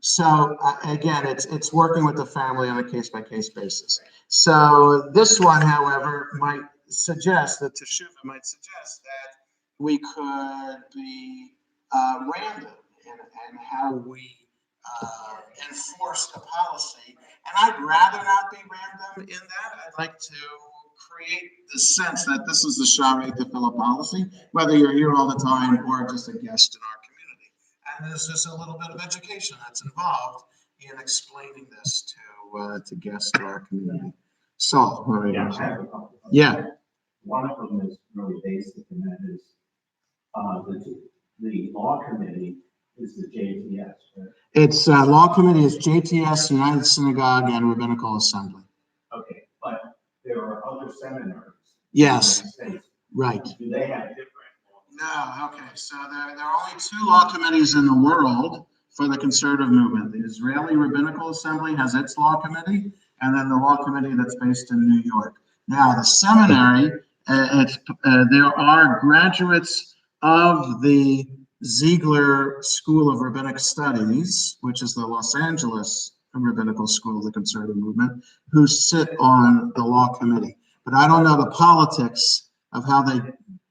So again, it's working with the family on a case-by-case basis. So this one, however, might suggest that Teshuvah might suggest that we could be random in how we enforce the policy. And I'd rather not be random in that. I'd like to create the sense that this is the Sharei Tefillah policy, whether you're here all the time or just a guest in our community. And there's just a little bit of education that's involved in explaining this to guests to our community. So, Yeah, I have a couple. yeah. One of them is really basic, and that is the law committee is the JTS, right? It's law committee is JTS, United Synagogue and Rabbinical Assembly. Okay, but there are other seminaries. Yes, in the United States. right. Do they have different? No, okay. So there are only 2 law committees in the world for the conservative movement. The Israeli Rabbinical Assembly has its law committee, and then the law committee that's based in New York. Now, the seminary, there are graduates of the Ziegler School of Rabbinic Studies, which is the Los Angeles Rabbinical School of the Conservative Movement, who sit on the law committee. But I don't know the politics of how they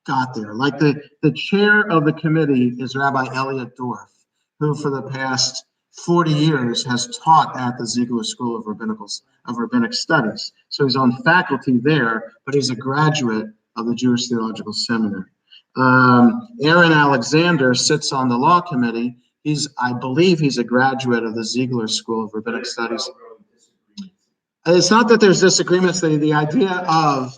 got there. Like the chair of the committee is Rabbi Elliot Dorff, who for the past 40 years has taught at the Ziegler School of Rabbinic Studies. So he's on faculty there, but he's a graduate of the Jewish Theological Seminary. Aaron Alexander sits on the law committee. I believe he's a graduate of the Ziegler School of Rabbinic Studies. It's not that there's disagreements. The idea of,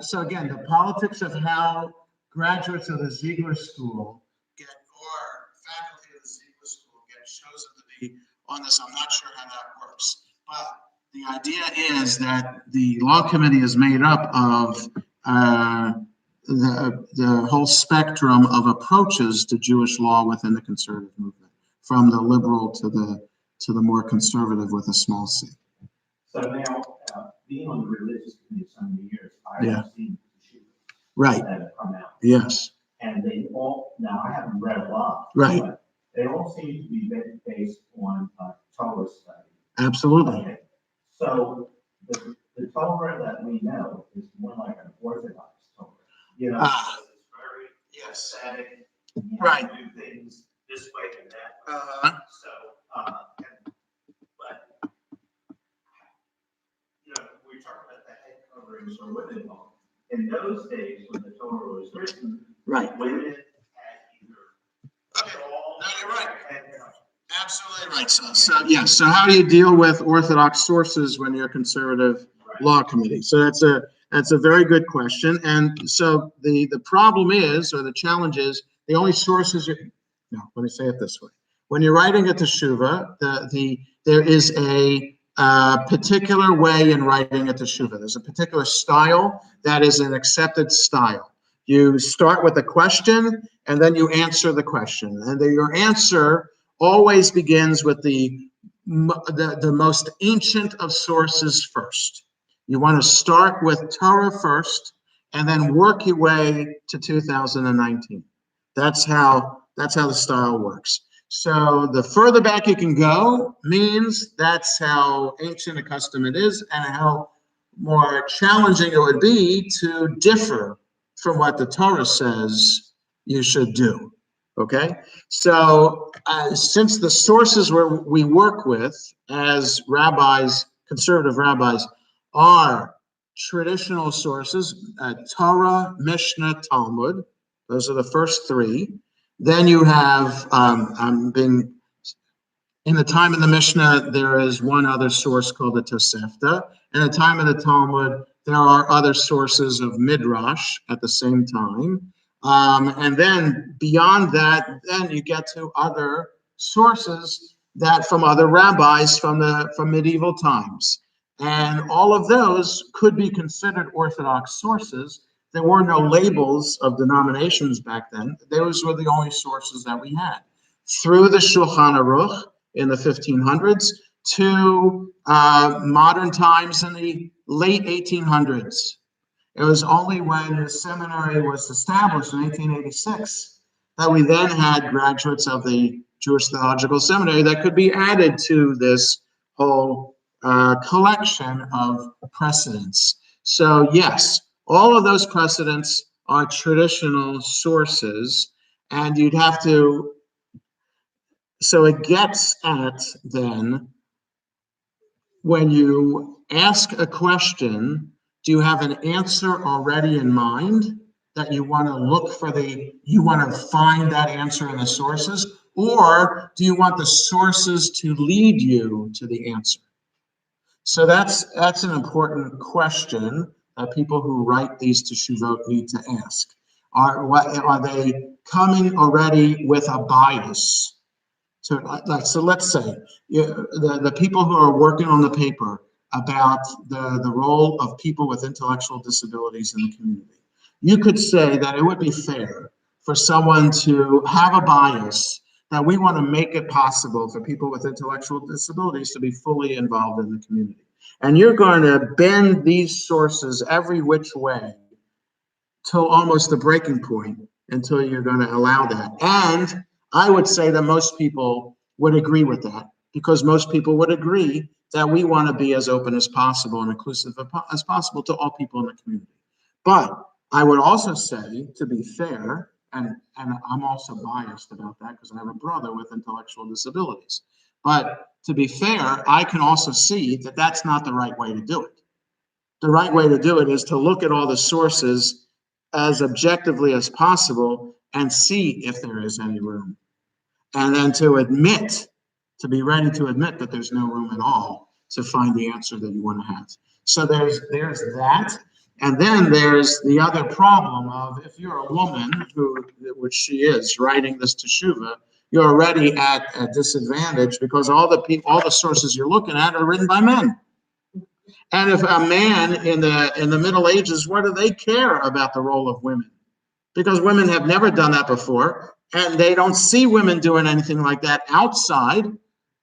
so again, the politics of how graduates of the Ziegler School or faculty of the Ziegler School get chosen to be on this, I'm not sure how that works. But the idea is that the law committee is made up of the whole spectrum of approaches to Jewish law within the conservative movement, from the liberal to the more conservative with a small c. So now, being on the religious committee so many years, I Yeah. have seen the Right. that have come out. Yes. And they all, now I haven't read a lot. Right. But they all seem to be based on Torah study. Absolutely. Okay. So the Torah that we know is more like an Orthodox Torah. You know, Ah. it's very Yes. static. You have to Right. do things this way and that way. So, but, you know, we talk about the head coverings or women law. In those days, when the Torah was written, Right. women had either Okay. shawl No, you're right. or head covering. Absolutely right. So yes. So how do you deal with Orthodox sources when you're a conservative law committee? So that's a very good question. And so the problem is, or the challenge is, the only sources let me say it this way. When you're writing a teshuvah, there is a a particular way in writing a teshuvah. There's a particular style that is an accepted style. You start with a question, and then you answer the question. And then your answer always begins with the most ancient of sources first. You want to start with Torah first, and then work your way to 2019. That's how the style works. So the further back you can go means that's how ancient a custom it is, and how more challenging it would be to differ from what the Torah says you should do. Okay? So since the sources we work with as rabbis, conservative rabbis, are traditional sources, Torah, Mishnah, Talmud, those are the first three. Then you have, in the time of the Mishnah, there is one other source called the Tosefta. In the time of the Talmud, there are other sources of Midrash at the same time. And then beyond that, then you get to other sources that from other rabbis from medieval times. And all of those could be considered Orthodox sources. There were no labels of denominations back then. Those were the only sources that we had. Through the Shulchan Aruch in the 1500s to modern times in the late 1800s. It was only when the seminary was established in 1886 that we then had graduates of the Jewish Theological Seminary that could be added to this whole collection of precedents. So yes, all of those precedents are traditional sources, and you'd have to, so it gets at then, when you ask a question, do you have an answer already in mind that you want to look for you want to find that answer in the sources, or do you want the sources to lead you to the answer? So that's an important question that people who write these teshuvot need to ask. Are they coming already with a bias? So let's say the people who are working on the paper about the role of people with intellectual disabilities in the community, you could say that it would be fair for someone to have a bias that we want to make it possible for people with intellectual disabilities to be fully involved in the community. And you're going to bend these sources every which way till almost the breaking point until you're going to allow that. And I would say that most people would agree with that, because most people would agree that we want to be as open as possible and inclusive as possible to all people in the community. But I would also say, to be fair, and I'm also biased about that because I have a brother with intellectual disabilities. But to be fair, I can also see that that's not the right way to do it. The right way to do it is to look at all the sources as objectively as possible and see if there is any room. And then to be ready to admit that there's no room at all to find the answer that you want to have. So there's that. And then there's the other problem of, if you're a woman, which she is, writing this teshuvah, you're already at a disadvantage because all the sources you're looking at are written by men. And if a man in the Middle Ages, what do they care about the role of women? Because women have never done that before, and they don't see women doing anything like that outside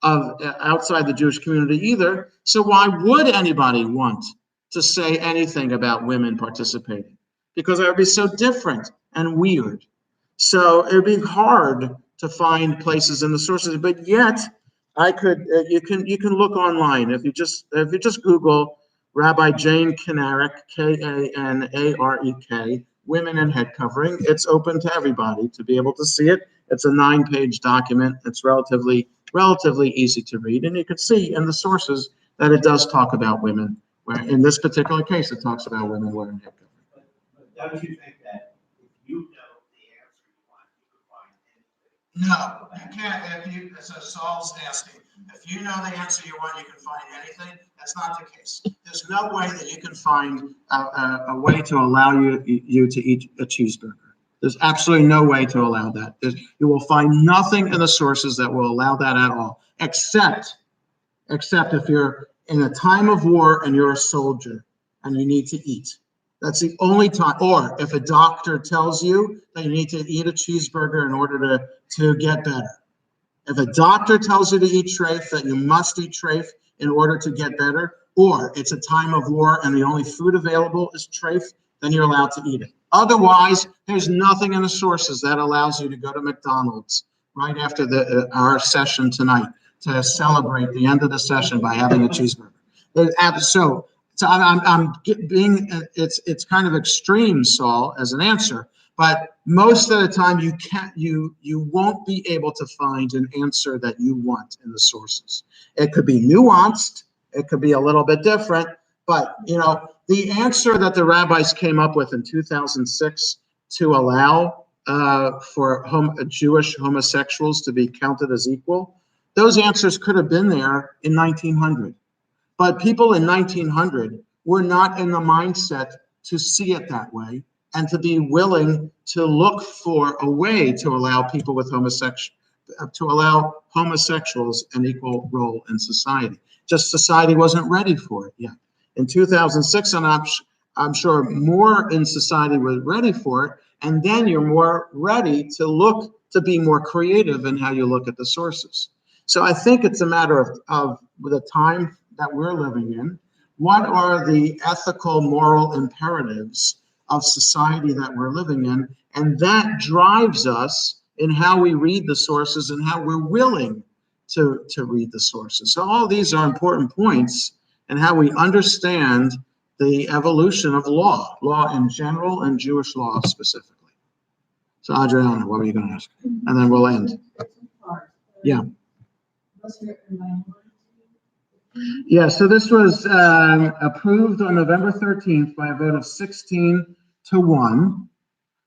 the Jewish community either. So why would anybody want to say anything about women participating? Because it would be so different and weird. So it would be hard to find places in the sources, but yet you can look online. If you just Google Rabbi Jane Kanarek, Kanarek, women in head covering, it's open to everybody to be able to see it. It's a 9-page document. It's relatively easy to read, and you can see in the sources that it does talk about women. Where in this particular case, it talks about women wearing head covering. But don't you think that if you know the answer you want, you can find anything? No, you can't. So Saul's asking, if you know the answer you want, you can find anything. That's not the case. There's no way that you can find a way to allow you to eat a cheeseburger. There's absolutely no way to allow that. You will find nothing in the sources that will allow that at all, except if you're in a time of war and you're a soldier and you need to eat. That's the only time. Or if a doctor tells you that you need to eat a cheeseburger in order to get better. If a doctor tells you to eat treif, that you must eat treif in order to get better, or it's a time of war and the only food available is treif, then you're allowed to eat it. Otherwise, there's nothing in the sources that allows you to go to McDonald's right after our session tonight to celebrate the end of the session by having a cheeseburger. So I'm being, it's kind of extreme, Saul, as an answer, but most of the time you won't be able to find an answer that you want in the sources. It could be nuanced, it could be a little bit different, but the answer that the rabbis came up with in 2006 to allow for Jewish homosexuals to be counted as equal, those answers could have been there in 1900. But people in 1900 were not in the mindset to see it that way and to be willing to look for a way to allow people with homosexuals an equal role in society. Just society wasn't ready for it yet. In 2006, and I'm sure more in society was ready for it, and then you're more ready to look to be more creative in how you look at the sources. So I think it's a matter of the time that we're living in. What are the ethical, moral imperatives of society that we're living in? And that drives us in how we read the sources and how we're willing to read the sources. So all these are important points in how we understand the evolution of law in general and Jewish law specifically. So Adriana, what were you going to ask? And then we'll end. Yeah. Yeah, so this was approved on November 13th by a vote of 16-1.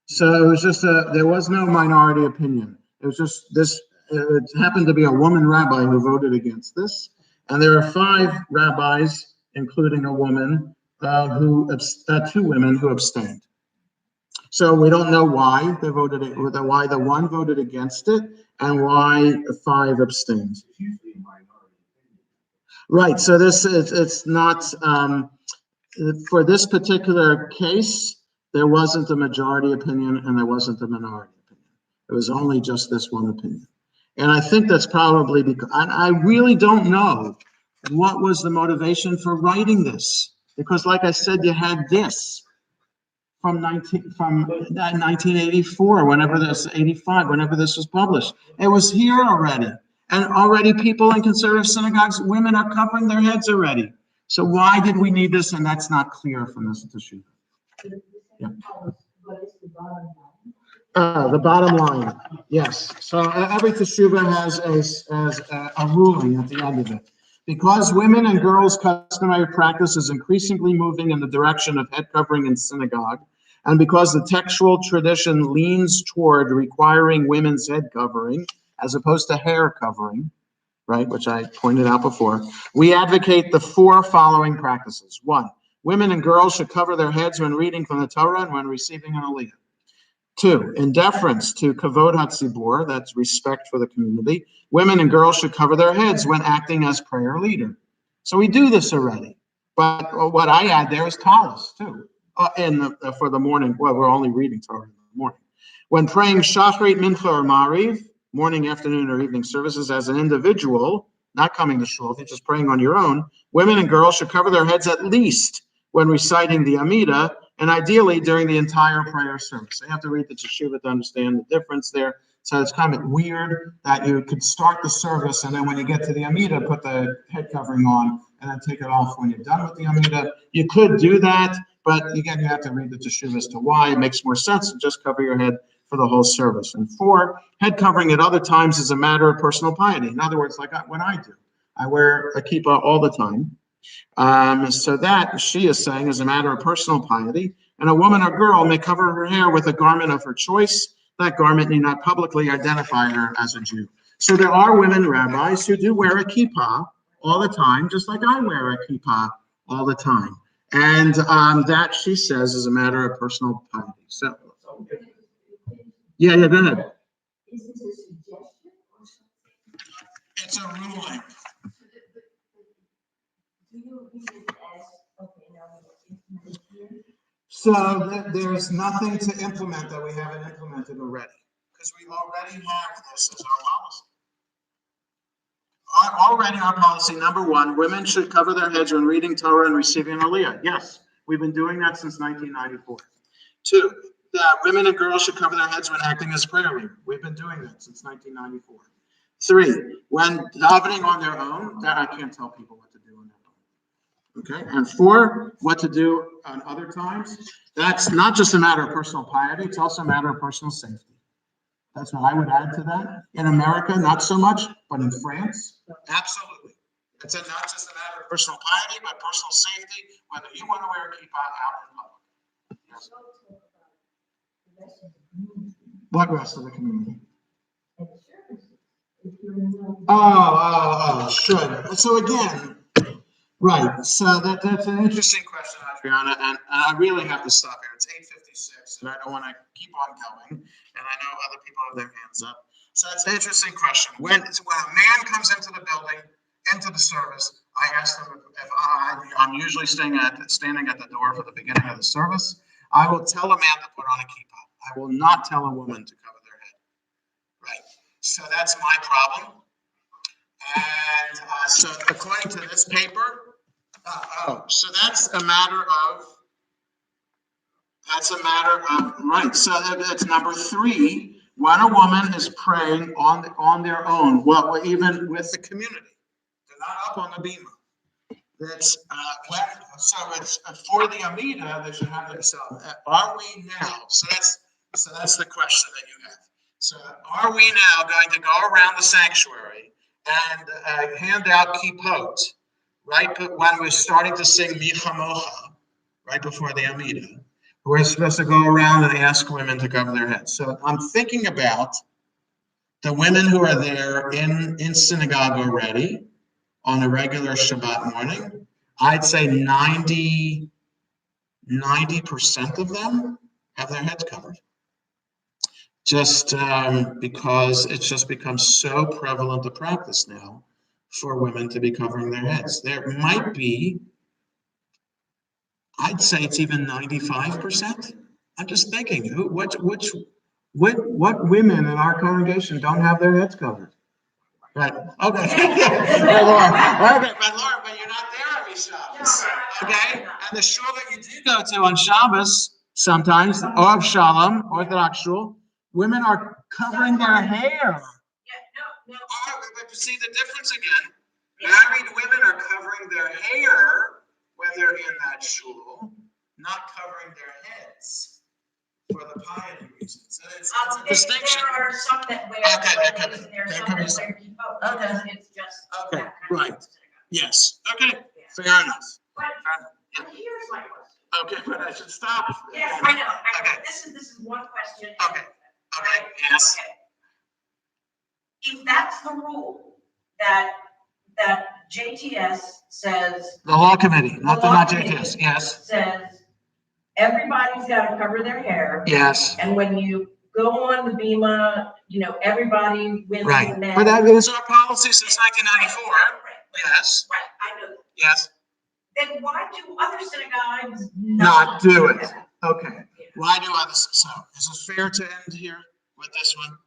So it was just there was no minority opinion. It was just this, it happened to be a woman rabbi who voted against this. And there are 5 rabbis, including a woman, 2 women who abstained. So we don't know why they voted, why the one voted against it and why 5 abstained. Right, so this is, it's not, for this particular case, there wasn't a majority opinion and there wasn't a minority opinion. It was only just this one opinion. And I think that's probably because, I really don't know what was the motivation for writing this. Because like I said, you had this from 1984, whenever this, 85, whenever this was published. It was here already. And already people in conservative synagogues, women are covering their heads already. So why did we need this? And that's not clear from this issue. Yeah. The bottom line, yes. So every teshuva has a ruling at the end of it. Because women and girls' customary practice is increasingly moving in the direction of head covering in synagogue, and because the textual tradition leans toward requiring women's head covering as opposed to hair covering, right, which I pointed out before, we advocate the 4 following practices. 1, women and girls should cover their heads when reading from the Torah and when receiving an aliyah. 2, in deference to kavod hatzibur, that's respect for the community, women and girls should cover their heads when acting as prayer leader. So we do this already, but what I add there is talis too, for the morning. Well, we're only reading Torah in the morning. When praying Shachrit, Mincha, or Mariv, morning, afternoon, or evening services as an individual, not coming to shul, if you're just praying on your own, women and girls should cover their heads at least when reciting the Amidah, and ideally during the entire prayer service. You have to read the Teshuvah to understand the difference there. So it's kind of weird that you could start the service and then when you get to the Amidah, put the head covering on and then take it off when you're done with the Amidah. You could do that, but again, you have to read the Teshuvah as to why. It makes more sense to just cover your head for the whole service. And 4, head covering at other times is a matter of personal piety. In other words, like what I do. I wear a kippah all the time. So that, she is saying, is a matter of personal piety. And a woman or girl may cover her hair with a garment of her choice. That garment need not publicly identify her as a Jew. So there are women rabbis who do wear a kippah all the time, just like I wear a kippah all the time. And that, she says, is a matter of personal piety. So, yeah, go ahead. Is this a suggestion or something? It's a ruling. Do So there's nothing to implement that we haven't implemented already, because we already have this as our policy. Already our policy, number one, women should cover their heads when reading Torah and receiving Aliyah. Yes, we've been doing that since 1994. Two, that women and girls should cover their heads when acting as prayer leader. We've been doing that since 1994. Three, when davening on their own, that I can't tell people what to do on their own. Okay, and four, what to do on other times. That's not just a matter of personal piety, it's also a matter of personal safety. That's what I would add to that. In America, not so much, but in France, absolutely. It's not just a matter of personal piety, but personal safety, whether you want to wear a kippah out in public. Yes. What rest of the community? Sure. So again, right. So that's an interesting question, Adriana, and I really have to stop here. It's 8:56, and I don't want to keep on going. And I know other people have their hands up. So it's an interesting question. When a man comes into the building, into the service, I ask them if I'm usually standing at the door for the beginning of the service. I will tell a man to put on a kippah. I will not tell a woman to cover their head. Right. So that's my problem. And so according to this paper, so that's a matter of, right. So that's number three. When a woman is praying on their own, well, even with the community, they're not up on the bima. That's so it's for the Amida. They should have it. So are we now? So that's the question that you have. So are we now going to go around the sanctuary and hand out kippot right when we're starting to sing Michamocha, right before the Amida? We're supposed to go around and ask women to cover their heads. So I'm thinking about the women who are there in synagogue already on a regular Shabbat morning. I'd say 90% of them have their heads covered. Just because it's just become so prevalent a practice now for women to be covering their heads. There might be, I'd say it's even 95%. I'm just thinking, what women in our congregation don't have their heads covered? Right. Okay. Hey, Lauren. Okay, but you're not there every Shabbos. Okay. And the shul that you do go to on Shabbos sometimes, or Shalom, Orthodox shul, women are covering their hair. Yeah, no. But you see the difference again. Married women are covering their hair when they're in that shul, not covering their heads for the piety reasons. It's a distinction. There are some that wear. Okay, there are some that wear kippot. Okay. It's just. Okay, that kind of right. synagogue. Yes. Okay. Yeah. Fair enough. But here's my question. Okay, but I should stop. Yes, I know. Okay. This is one question. Okay. Okay. Yes. Okay. If that's the rule that JTS says. The law committee, not committee JTS. Yes. Says everybody's got to cover their hair. Yes. And when you go on the bima, everybody, women, Right. men. But that is our policy since 1994. Right. Yes. Right. I know that. Yes. Then why do other synagogues Not do it. that? Okay. Why do others? So is it fair to end here with this one?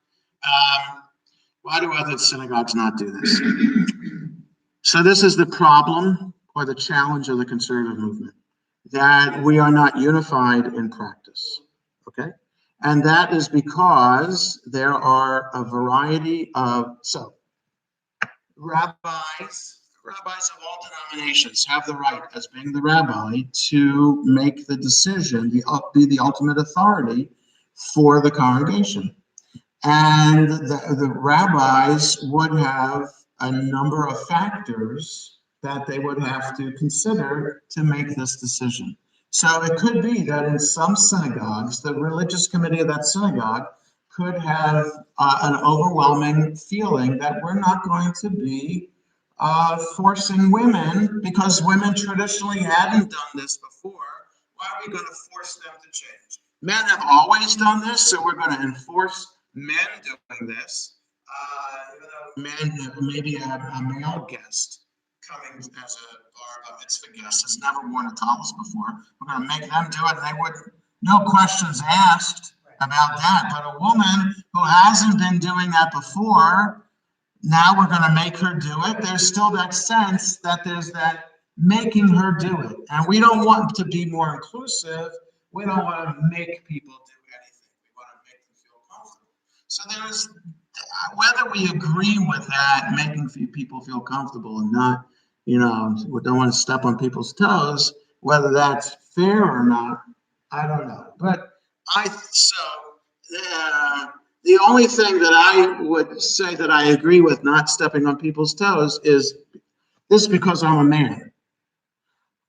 Why do other synagogues not do this? So this is the problem or the challenge of the conservative movement, that we are not unified in practice. Okay. And that is because there are a variety of, rabbis of all denominations have the right, as being the rabbi, to make the decision, be the ultimate authority for the congregation. And the rabbis would have a number of factors that they would have to consider to make this decision. So it could be that in some synagogues, the religious committee of that synagogue could have an overwhelming feeling that we're not going to be forcing women, because women traditionally hadn't done this before. Why are we going to force them to change? Men have always done this, so we're going to enforce men doing this. Even though men, maybe a male guest coming as a are a mitzvah guest, has never worn a tallis before. We're gonna make them do it, and they would, no questions asked about that. But a woman who hasn't been doing that before, now we're gonna make her do it. There's still that sense that there's that making her do it. And we don't want to be more inclusive. We don't want to make people do anything. We want to make them feel comfortable. So there's, whether we agree with that, making people feel comfortable and not, we don't want to step on people's toes, whether that's fair or not, I don't know. But the only thing that I would say that I agree with not stepping on people's toes is this, because I'm a man.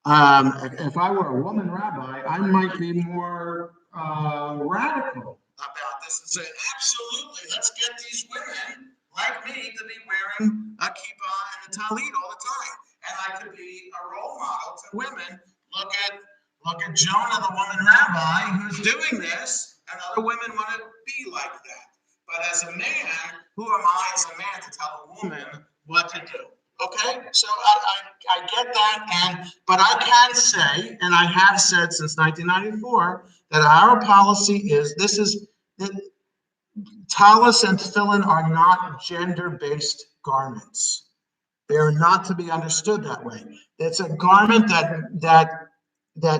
If I were a woman rabbi, I might be more radical about this and say, absolutely, let's get these women like me to be wearing a kippah and a talit all the time. And I could be a role model to women. Look at Jonah, the woman rabbi, who's doing this, and other women want to be like that. But as a man, who am I as a man to tell a woman what to do? Okay, so I get that, but I can say, and I have said since 1994, that our policy is, tallis and tefillin are not gender-based garments. They are not to be understood that way. It's a garment that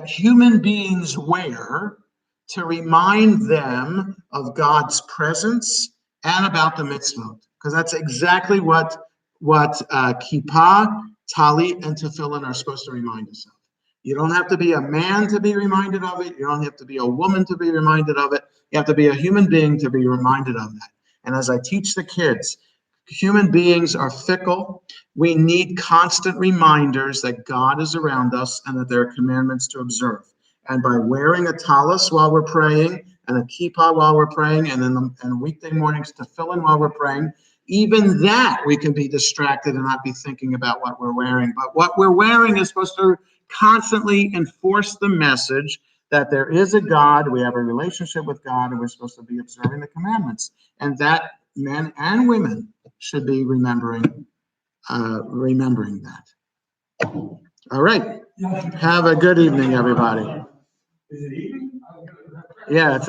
human beings wear to remind them of God's presence and about the mitzvot, because that's exactly what kippah, talit, and tefillin are supposed to remind us of. You don't have to be a man to be reminded of it. You don't have to be a woman to be reminded of it. You have to be a human being to be reminded of that. And as I teach the kids, human beings are fickle. We need constant reminders that God is around us and that there are commandments to observe. And by wearing a tallis while we're praying, and a kippah while we're praying, and weekday mornings tefillin while we're praying, even that we can be distracted and not be thinking about what we're wearing. But what we're wearing is supposed to constantly enforce the message that there is a God, we have a relationship with God, and we're supposed to be observing the commandments. And that men and women should be remembering that. All right. Have a good evening, everybody. Is it evening? Yeah, it's